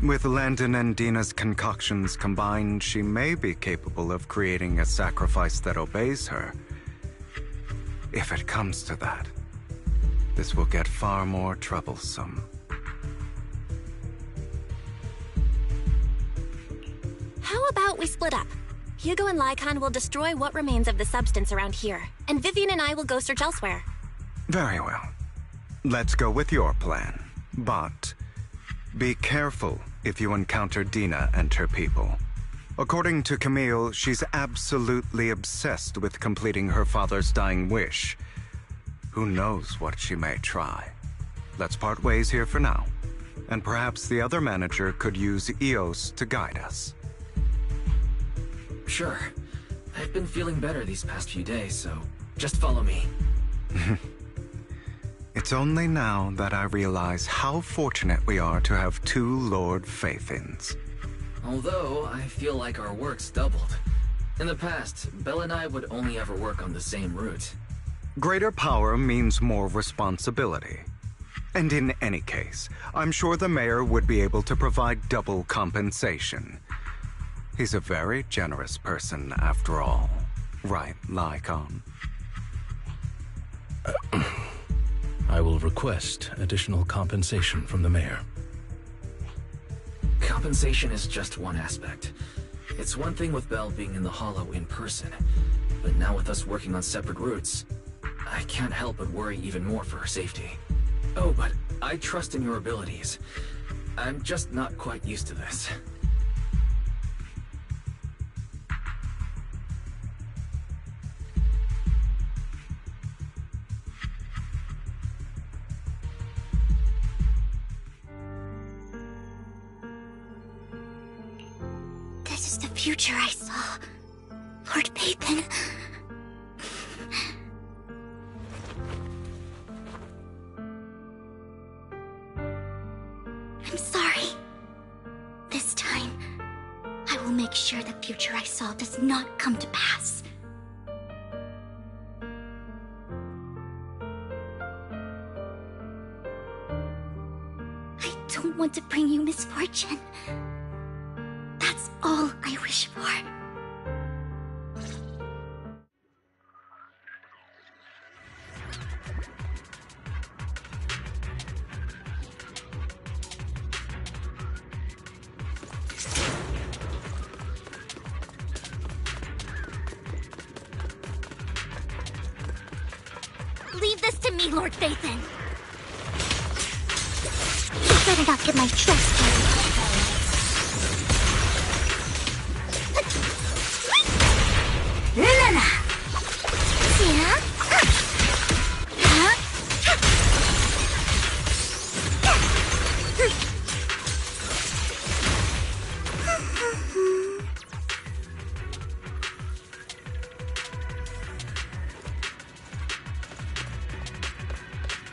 With Landon and Dina's concoctions combined, she may be capable of creating a sacrifice that obeys her. If it comes to that, this will get far more troublesome. How about we split up? Hugo and Lycon will destroy what remains of the substance around here, and Vivian and I will go search elsewhere. Very well. Let's go with your plan. But be careful if you encounter Dina and her people. According to Camille, she's absolutely obsessed with completing her father's dying wish. Who knows what she may try? Let's part ways here for now. And perhaps the other manager could use EOS to guide us. Sure. I've been feeling better these past few days, so just follow me. It's only now that I realize how fortunate we are to have two Lord Faithins. Although, I feel like our work's doubled. In the past, Belle and I would only ever work on the same route. Greater power means more responsibility. And in any case, I'm sure the mayor would be able to provide double compensation. He's a very generous person, after all. Right, Lycon? I will request additional compensation from the mayor. Compensation is just one aspect. It's one thing with Belle being in the Hollow in person, but now with us working on separate routes, I can't help but worry even more for her safety. Oh, but I trust in your abilities. I'm just not quite used to this. future I saw, Lord Pathan. I'm sorry. This time, I will make sure the future I saw does not come to pass. I don't want to bring you misfortune. That's all I wish for. Leave this to me, Lord Phaethon. You better not get my trust dirty. Nana! Yeah? Huh?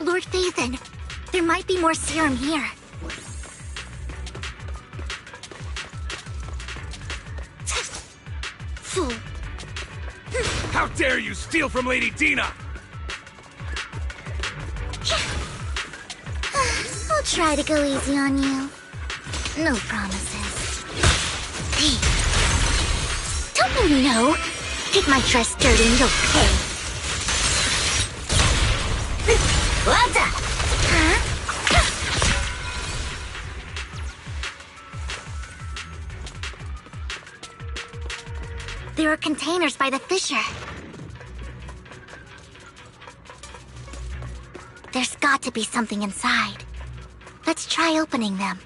Lord Phaethon, there might be more serum here. Fool. How dare you steal from Lady Dina! I'll try to go easy on you. No promises. Hey, don't you know? Get my dress dirty and you'll pay. What the? Huh? There are containers by the fissure. There's got to be something inside. Let's try opening them.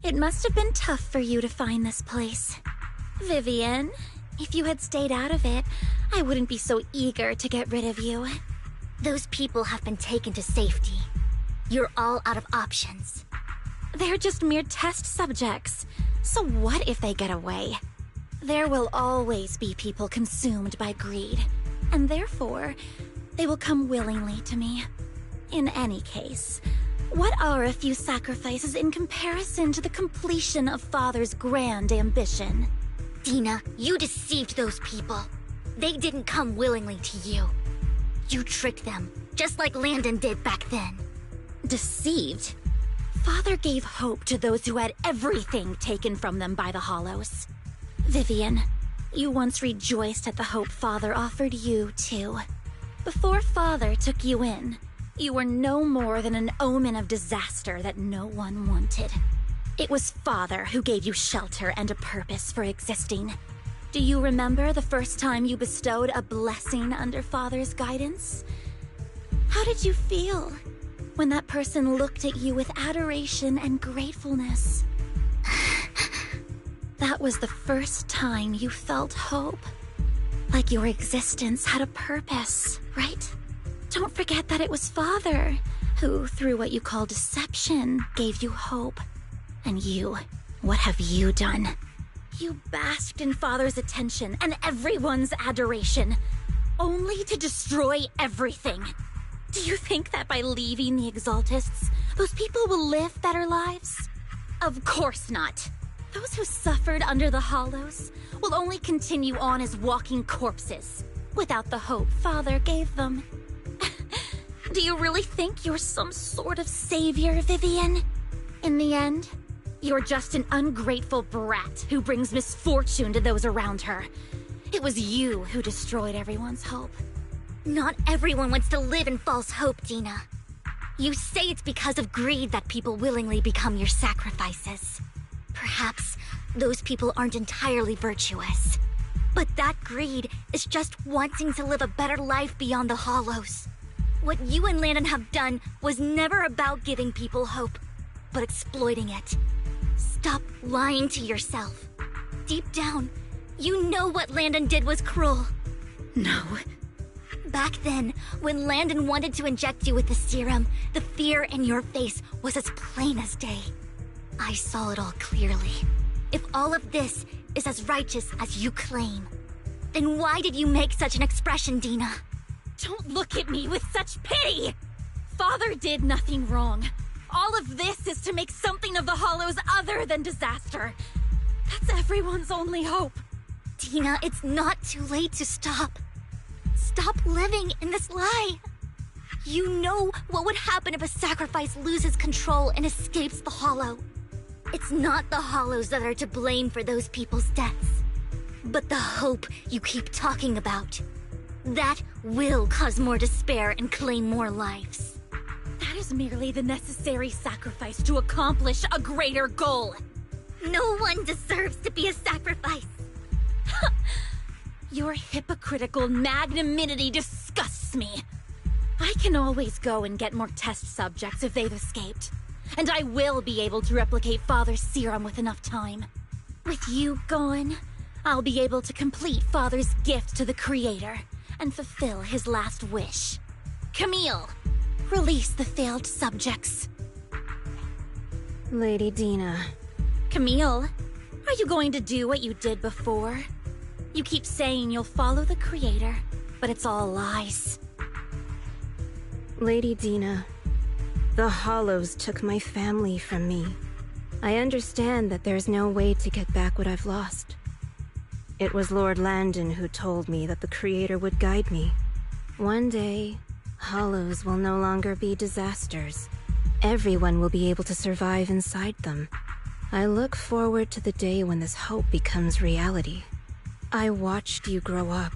It must have been tough for you to find this place. Vivian, if you had stayed out of it, I wouldn't be so eager to get rid of you. Those people have been taken to safety. You're all out of options. They're just mere test subjects. So what if they get away? There will always be people consumed by greed, and therefore, they will come willingly to me. In any case, what are a few sacrifices in comparison to the completion of Father's grand ambition? Dina, you deceived those people. They didn't come willingly to you. You tricked them, just like Landon did back then. Deceived? Father gave hope to those who had everything taken from them by the Hollows. Vivian, you once rejoiced at the hope Father offered you, too. Before Father took you in, You were no more than an omen of disaster that no one wanted. It was Father who gave you shelter and a purpose for existing. Do you remember the first time you bestowed a blessing under Father's guidance? How did you feel when that person looked at you with adoration and gratefulness? That was the first time you felt hope. Like your existence had a purpose, right? Don't forget that it was Father who, through what you call deception, gave you hope. And you, what have you done? You basked in Father's attention and everyone's adoration, only to destroy everything. Do you think that by leaving the Exaltists, those people will live better lives? Of course not. Those who suffered under the Hollows will only continue on as walking corpses, without the hope Father gave them. Do you really think you're some sort of savior, Vivian? In the end, you're just an ungrateful brat who brings misfortune to those around her. It was you who destroyed everyone's hope. Not everyone wants to live in false hope, Dina. You say it's because of greed that people willingly become your sacrifices. Perhaps those people aren't entirely virtuous. But that greed is just wanting to live a better life beyond the Hollows. What you and Landon have done was never about giving people hope, but exploiting it. Stop lying to yourself. Deep down, you know what Landon did was cruel. No. Back then, when Landon wanted to inject you with the serum, the fear in your face was as plain as day. I saw it all clearly. If all of this is as righteous as you claim, then why did you make such an expression, Dina? Don't look at me with such pity! Father did nothing wrong. All of this is to make something of the Hollows other than disaster. That's everyone's only hope. Dina, it's not too late to stop. Stop living in this lie. You know what would happen if a sacrifice loses control and escapes the Hollow. It's not the Hollows that are to blame for those people's deaths, but the hope you keep talking about. That will cause more despair and claim more lives. That is merely the necessary sacrifice to accomplish a greater goal. No one deserves to be a sacrifice. Your hypocritical magnanimity disgusts me. I can always go and get more test subjects if they've escaped. And I will be able to replicate Father's serum with enough time. With you gone, I'll be able to complete Father's gift to the Creator and fulfill his last wish. Camille, release the failed subjects. Lady Dina. Camille, are you going to do what you did before? You keep saying you'll follow the Creator, but it's all lies. Lady Dina, the Hollows took my family from me. I understand that there's no way to get back what I've lost. It was Lord Landon who told me that the Creator would guide me. One day, Hollows will no longer be disasters. Everyone will be able to survive inside them. I look forward to the day when this hope becomes reality. I watched you grow up,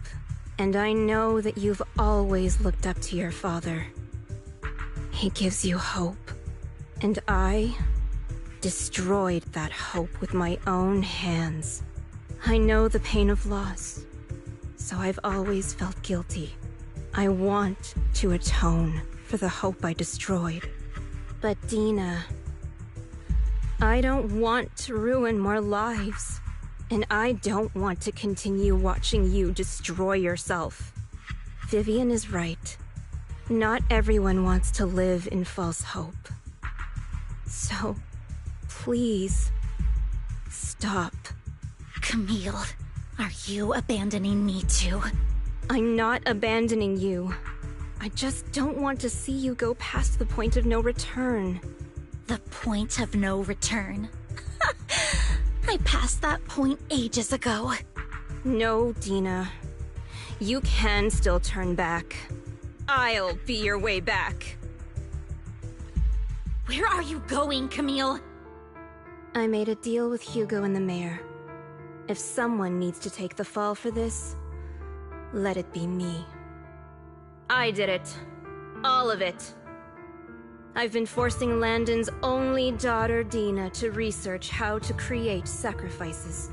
and I know that you've always looked up to your father. He gives you hope, and I destroyed that hope with my own hands. I know the pain of loss, so I've always felt guilty. I want to atone for the hope I destroyed. But Dina, I don't want to ruin more lives, and I don't want to continue watching you destroy yourself. Vivian is right. Not everyone wants to live in false hope. So, please, stop. Camille, are you abandoning me too? I'm not abandoning you. I just don't want to see you go past the point of no return. The point of no return? I passed that point ages ago. No, Dina. You can still turn back. I'll be your way back. Where are you going, Camille? I made a deal with Hugo and the mayor. If someone needs to take the fall for this, let it be me. I did it. All of it. I've been forcing Landon's only daughter, Dina, to research how to create sacrifices.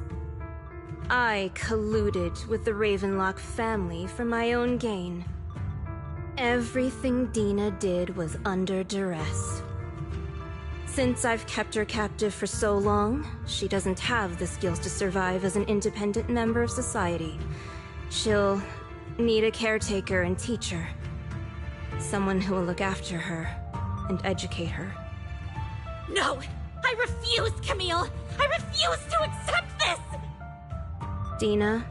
I colluded with the Ravenlock family for my own gain. Everything Dina did was under duress. Since I've kept her captive for so long, she doesn't have the skills to survive as an independent member of society. She'll need a caretaker and teacher. Someone who will look after her and educate her. No! I refuse, Camille! I refuse to accept this! Dina,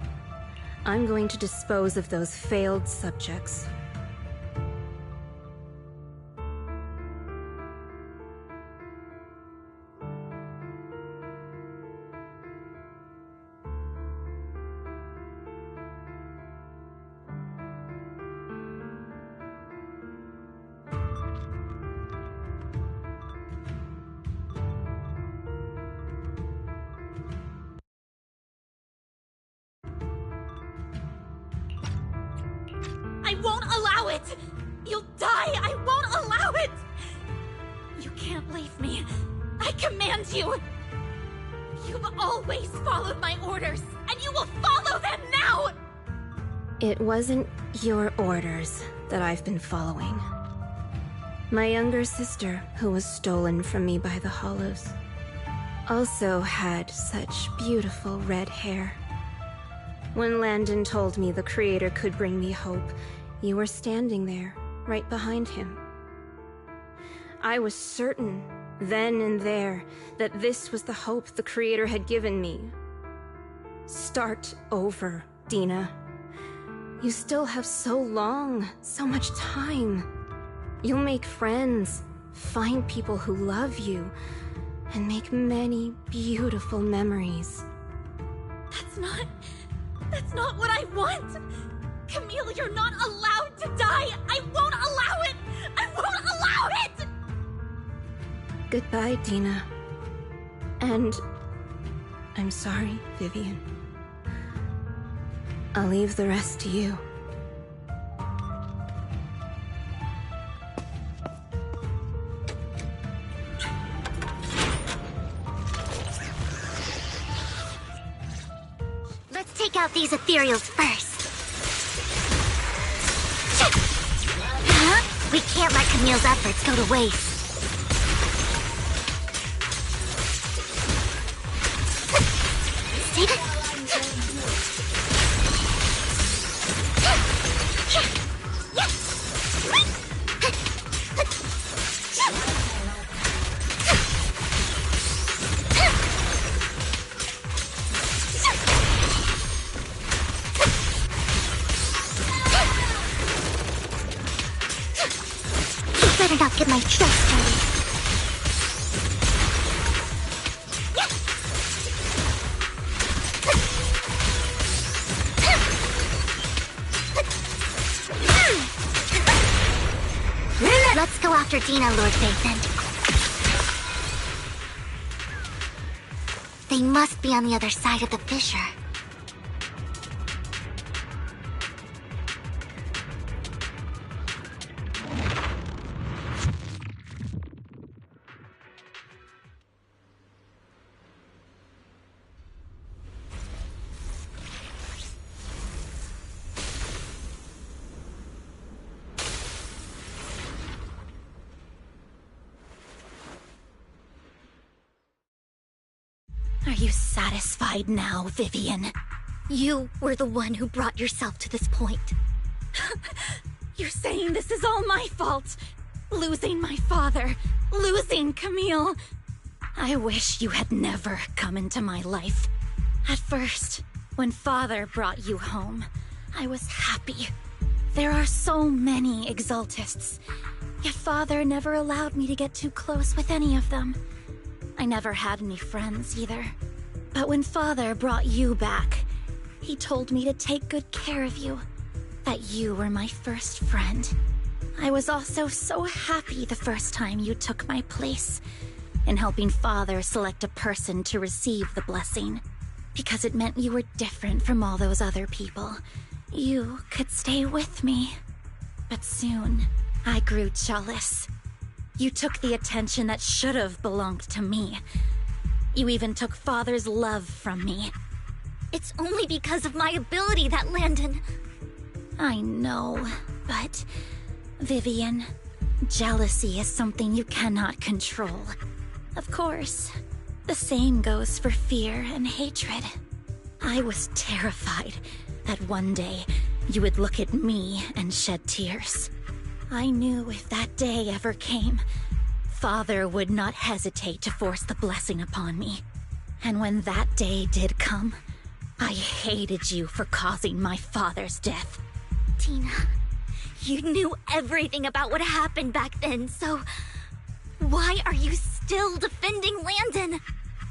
I'm going to dispose of those failed subjects. I won't allow it! You'll die! I won't allow it! You can't leave me. I command you! You've always followed my orders, and you will follow them now! It wasn't your orders that I've been following. My younger sister, who was stolen from me by the Hollows, also had such beautiful red hair. When Landon told me the Creator could bring me hope, you were standing there, right behind him. I was certain, then and there, that this was the hope the Creator had given me. Start over, Dina. You still have so long, so much time. You'll make friends, find people who love you, and make many beautiful memories. That's not what I want! Camille, you're not allowed to die! I won't allow it! I won't allow it! Goodbye, Dina. And I'm sorry, Vivian. I'll leave the rest to you. Let's take out these ethereals first. Huh? We can't let Camille's efforts go to waste. Save it. Better not get my trust dirty. Let's go after Dina, Lord Bathan. They must be on the other side of the fissure. Are you satisfied now, Vivian? You were the one who brought yourself to this point. You're saying this is all my fault? Losing my father, losing Camille. I wish you had never come into my life. At first, when Father brought you home, I was happy. There are so many Exaltists, yet Father never allowed me to get too close with any of them. I never had any friends either. But when Father brought you back, he told me to take good care of you, that you were my first friend. I was also so happy the first time you took my place in helping Father select a person to receive the blessing, because it meant you were different from all those other people. You could stay with me. But soon, I grew jealous. You took the attention that should have belonged to me. You even took Father's love from me. It's only because of my ability that Landon... I know, but... Vivian, jealousy is something you cannot control. Of course, the same goes for fear and hatred. I was terrified that one day you would look at me and shed tears. I knew if that day ever came, Father would not hesitate to force the blessing upon me. And when that day did come, I hated you for causing my father's death. Tina, you knew everything about what happened back then, so... why are you still defending Landon?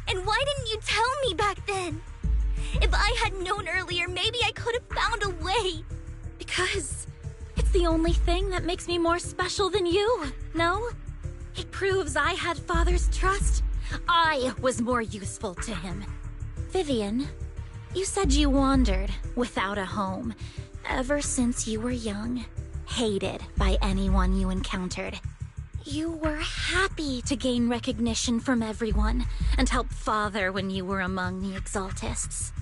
And why didn't you tell me back then? If I had known earlier, maybe I could have found a way. Because it's the only thing that makes me more special than you, no? It proves I had Father's trust. I was more useful to him. Vivian, you said you wandered without a home ever since you were young, hated by anyone you encountered. You were happy to gain recognition from everyone and help Father when you were among the Exaltists.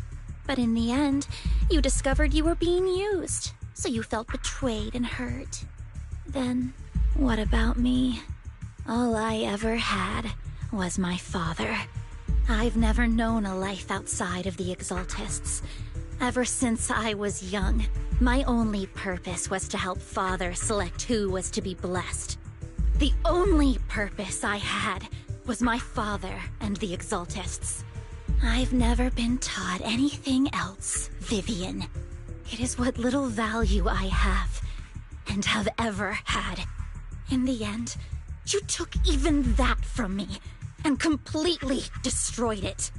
But in the end, you discovered you were being used, so you felt betrayed and hurt. Then, what about me? All I ever had was my father. I've never known a life outside of the Exaltists. Ever since I was young, my only purpose was to help Father select who was to be blessed. The only purpose I had was my father and the Exaltists. I've never been taught anything else, Vivian. It is what little value I have, and have ever had. In the end, you took even that from me, and completely destroyed it.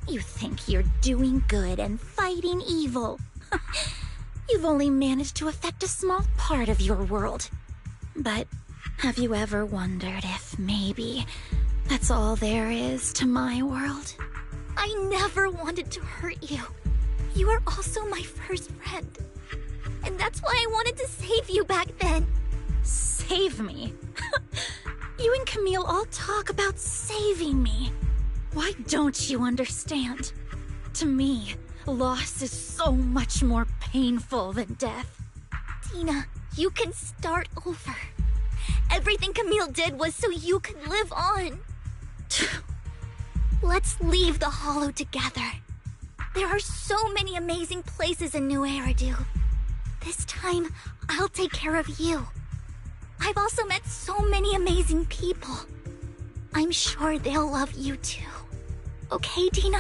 You think you're doing good and fighting evil. You've only managed to affect a small part of your world. But have you ever wondered if maybe that's all there is to my world? I never wanted to hurt you. You were also my first friend. And that's why I wanted to save you back then. Save me? You and Camille all talk about saving me. Why don't you understand? To me, loss is so much more painful than death. Tina, you can start over. Everything Camille did was so you could live on. Let's leave the Hollow together. There are so many amazing places in New Eridu. This time, I'll take care of you. I've also met so many amazing people. I'm sure they'll love you too. Okay, Tina?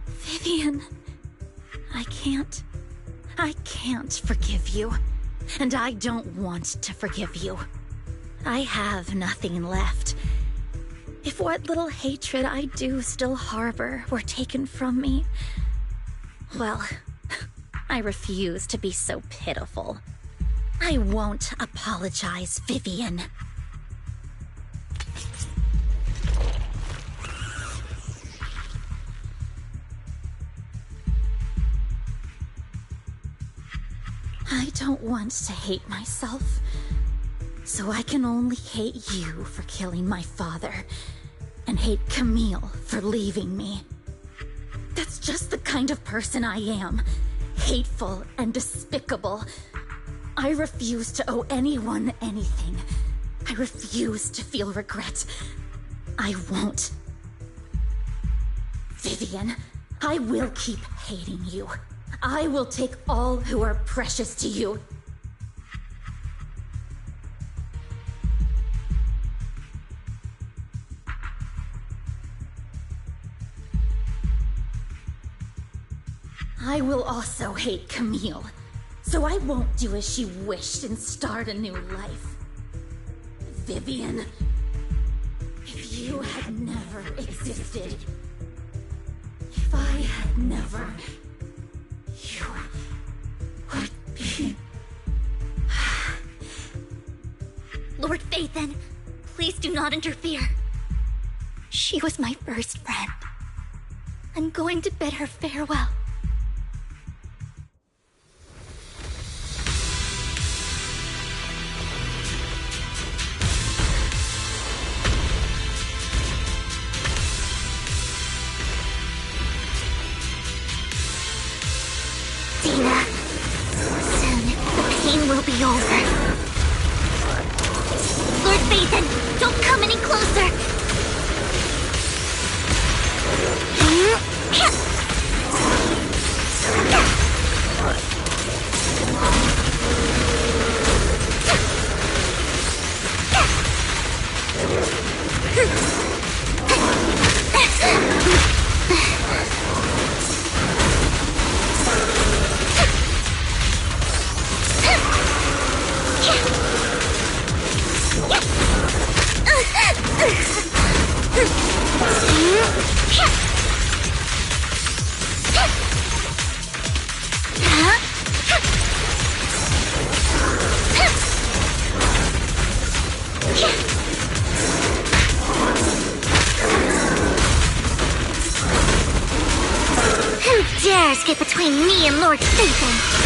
Vivian, I can't forgive you. And I don't want to forgive you. I have nothing left. If what little hatred I do still harbor were taken from me, well, I refuse to be so pitiful. I won't apologize, Vivian. I don't want to hate myself, so I can only hate you for killing my father, and hate Camille for leaving me. That's just the kind of person I am. Hateful and despicable. I refuse to owe anyone anything. I refuse to feel regret. I won't. Vivian, I will keep hating you. I will take all who are precious to you. I will also hate Camille, so I won't do as she wished and start a new life. Vivian, if you had never existed, if I had never, you would be... Lord Phaethon, please do not interfere. She was my first friend. I'm going to bid her farewell. Who dares get between me and Lord Satan?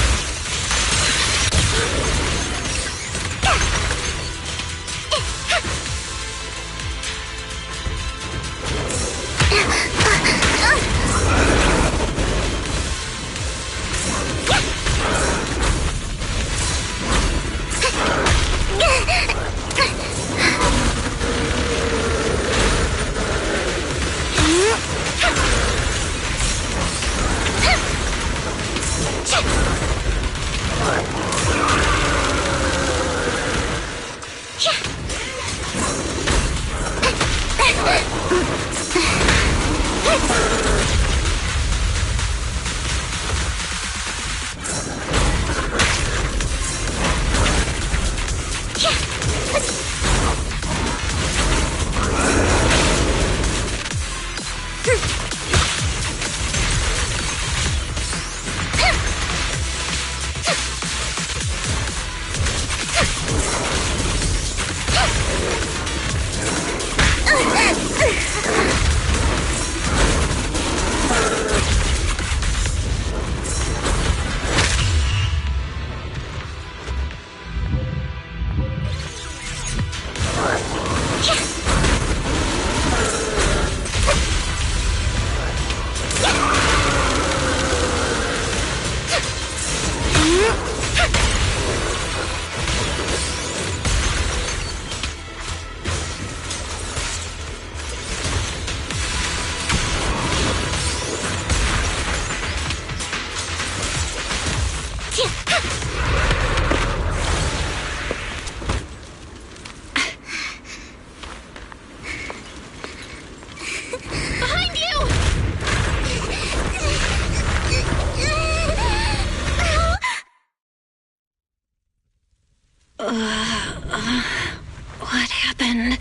What happened?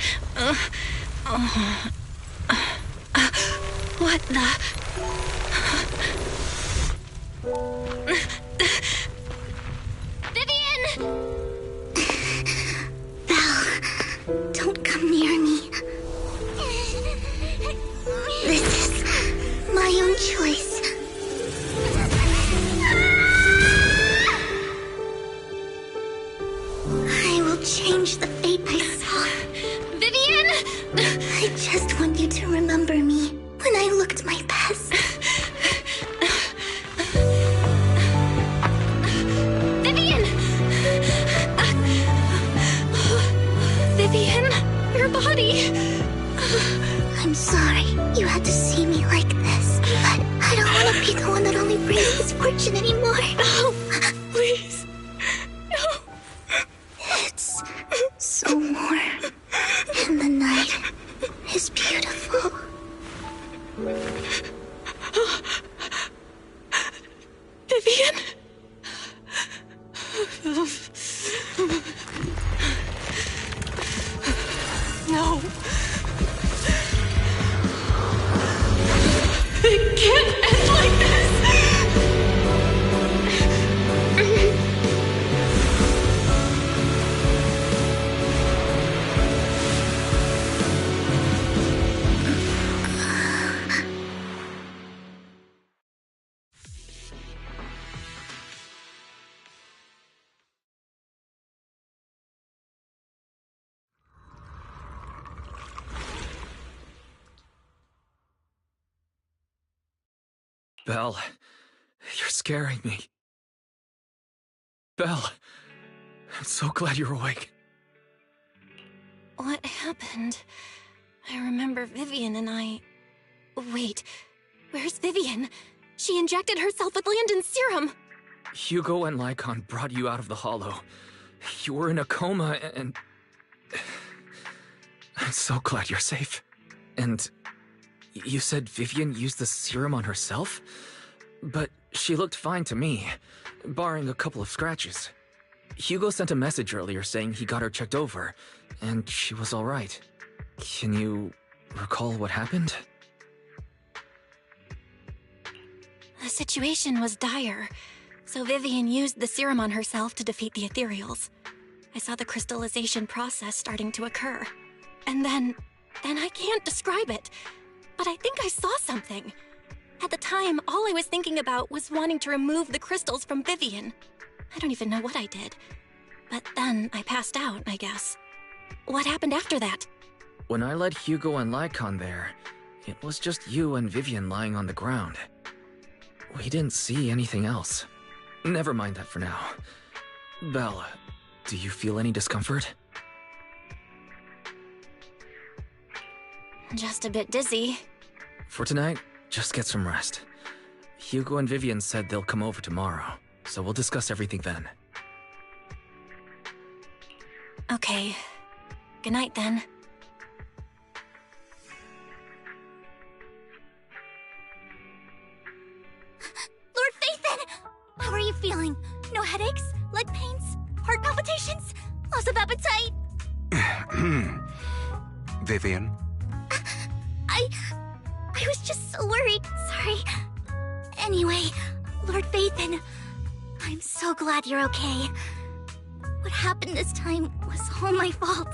What the? Vivian! Belle, don't come near me. This is my own choice. I will change the fate I saw. Vivian! I just want you to remember me when I looked my best. Vivian! Vivian, your body. I'm sorry you had to see me like this, but I don't want to be the one that only brings misfortune anymore. No, please. No. It's so warm, and the night is beautiful. Vivian? No. It can't end like this. Belle, you're scaring me. Belle, I'm so glad you're awake. What happened? I remember Vivian and I... Wait, where's Vivian? She injected herself with Landon's serum! Hugo and Lycon brought you out of the Hollow. You were in a coma and... I'm so glad you're safe. And you said Vivian used the serum on herself? But she looked fine to me, barring a couple of scratches. Hugo sent a message earlier saying he got her checked over, and she was alright. Can you recall what happened? The situation was dire, so Vivian used the serum on herself to defeat the ethereals. I saw the crystallization process starting to occur. And then I can't describe it, but I think I saw something. At the time, all I was thinking about was wanting to remove the crystals from Vivian. I don't even know what I did. But then I passed out, I guess. What happened after that? When I led Hugo and Lycon there, it was just you and Vivian lying on the ground. We didn't see anything else. Never mind that for now. Belle, do you feel any discomfort? Just a bit dizzy. For tonight, just get some rest. Hugo and Vivian said they'll come over tomorrow, so we'll discuss everything then. Okay. Good night then. Lord Phaethon! How are you feeling? No headaches? Leg pains? Heart palpitations? Loss of appetite? Vivian? I was just so worried. Sorry. Anyway, Lord Phaethon, I'm so glad you're okay. What happened this time was all my fault.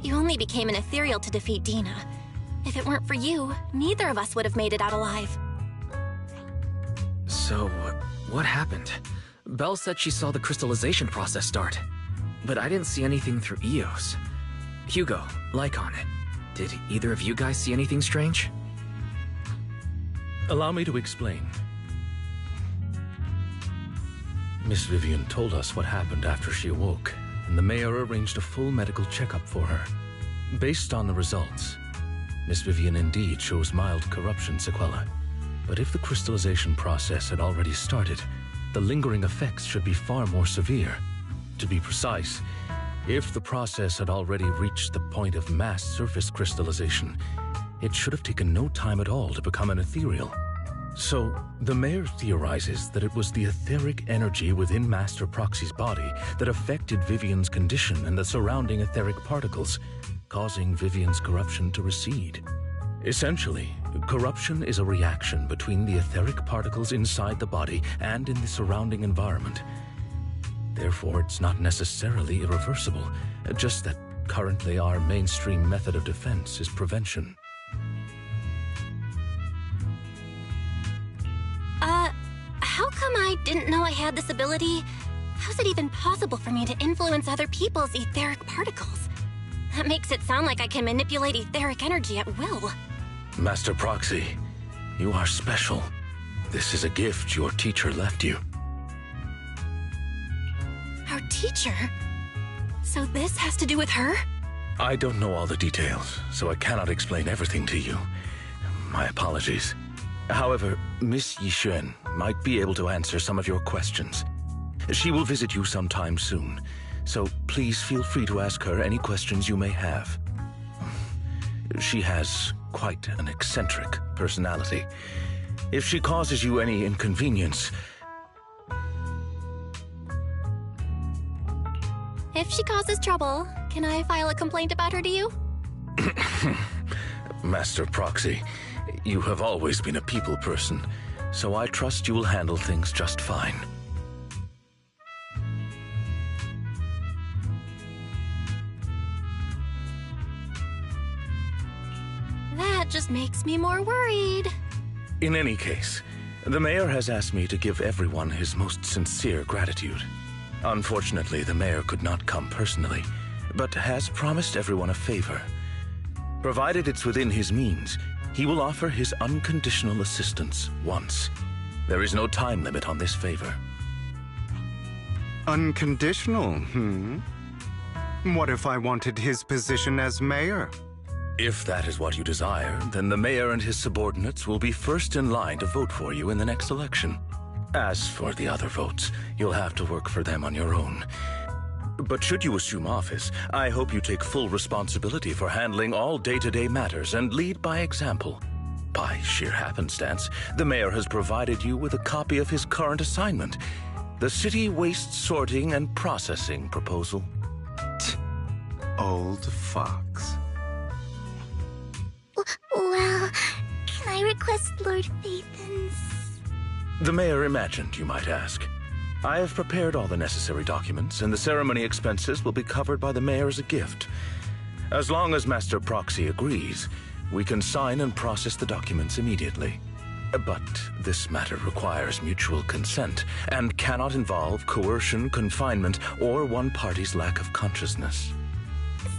You only became an ethereal to defeat Dina. If it weren't for you, neither of us would have made it out alive. So, what happened? Belle said she saw the crystallization process start, but I didn't see anything through Eos. Hugo, Lycon, did either of you guys see anything strange? Allow me to explain. Miss Vivian told us what happened after she awoke, and the mayor arranged a full medical checkup for her. Based on the results, Miss Vivian indeed shows mild corruption sequelae. But if the crystallization process had already started, the lingering effects should be far more severe. To be precise, if the process had already reached the point of mass surface crystallization, it should have taken no time at all to become an ethereal. So, the mayor theorizes that it was the etheric energy within Master Proxy's body that affected Vivian's condition and the surrounding etheric particles, causing Vivian's corruption to recede. Essentially, corruption is a reaction between the etheric particles inside the body and in the surrounding environment. Therefore, it's not necessarily irreversible, just that currently our mainstream method of defense is prevention. How come I didn't know I had this ability? How's it even possible for me to influence other people's etheric particles? That makes it sound like I can manipulate etheric energy at will. Master Proxy, you are special. This is a gift your teacher left you. Our teacher? So this has to do with her? I don't know all the details, so I cannot explain everything to you. My apologies. However, Miss Yixuan might be able to answer some of your questions. She will visit you sometime soon, so please feel free to ask her any questions you may have. She has quite an eccentric personality. If she causes you any inconvenience... If she causes trouble, can I file a complaint about her to you? Master Proxy, you have always been a people person, so I trust you will handle things just fine. That just makes me more worried. In any case, the mayor has asked me to give everyone his most sincere gratitude. Unfortunately, the mayor could not come personally, but has promised everyone a favor. Provided it's within his means, he will offer his unconditional assistance once. There is no time limit on this favor. Unconditional, What if I wanted his position as mayor? If that is what you desire, then the mayor and his subordinates will be first in line to vote for you in the next election. As for the other votes, you'll have to work for them on your own. But should you assume office, I hope you take full responsibility for handling all day-to-day matters and lead by example. By sheer happenstance, the mayor has provided you with a copy of his current assignment, the City Waste Sorting and Processing proposal. Old fox. Well, can I request Lord Phaethon's... The mayor imagined, you might ask. I have prepared all the necessary documents, and the ceremony expenses will be covered by the mayor as a gift. As long as Master Proxy agrees, We can sign and process the documents immediately. But this matter requires mutual consent and cannot involve coercion, confinement, or one party's lack of consciousness.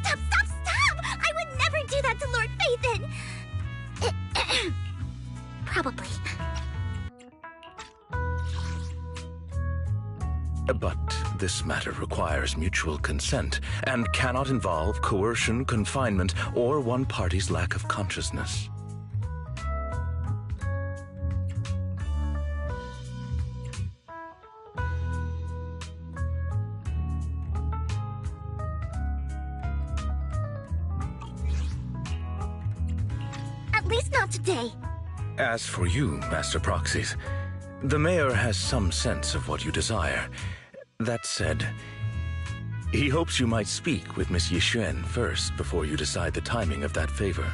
Stop! I would never do that to Lord Phaethon! Probably. But this matter requires mutual consent and cannot involve coercion, confinement, or one party's lack of consciousness. At least not today. As for you, Master Proxies, the Mayor has some sense of what you desire. That said, he hopes you might speak with Miss Yixuan first before you decide the timing of that favor.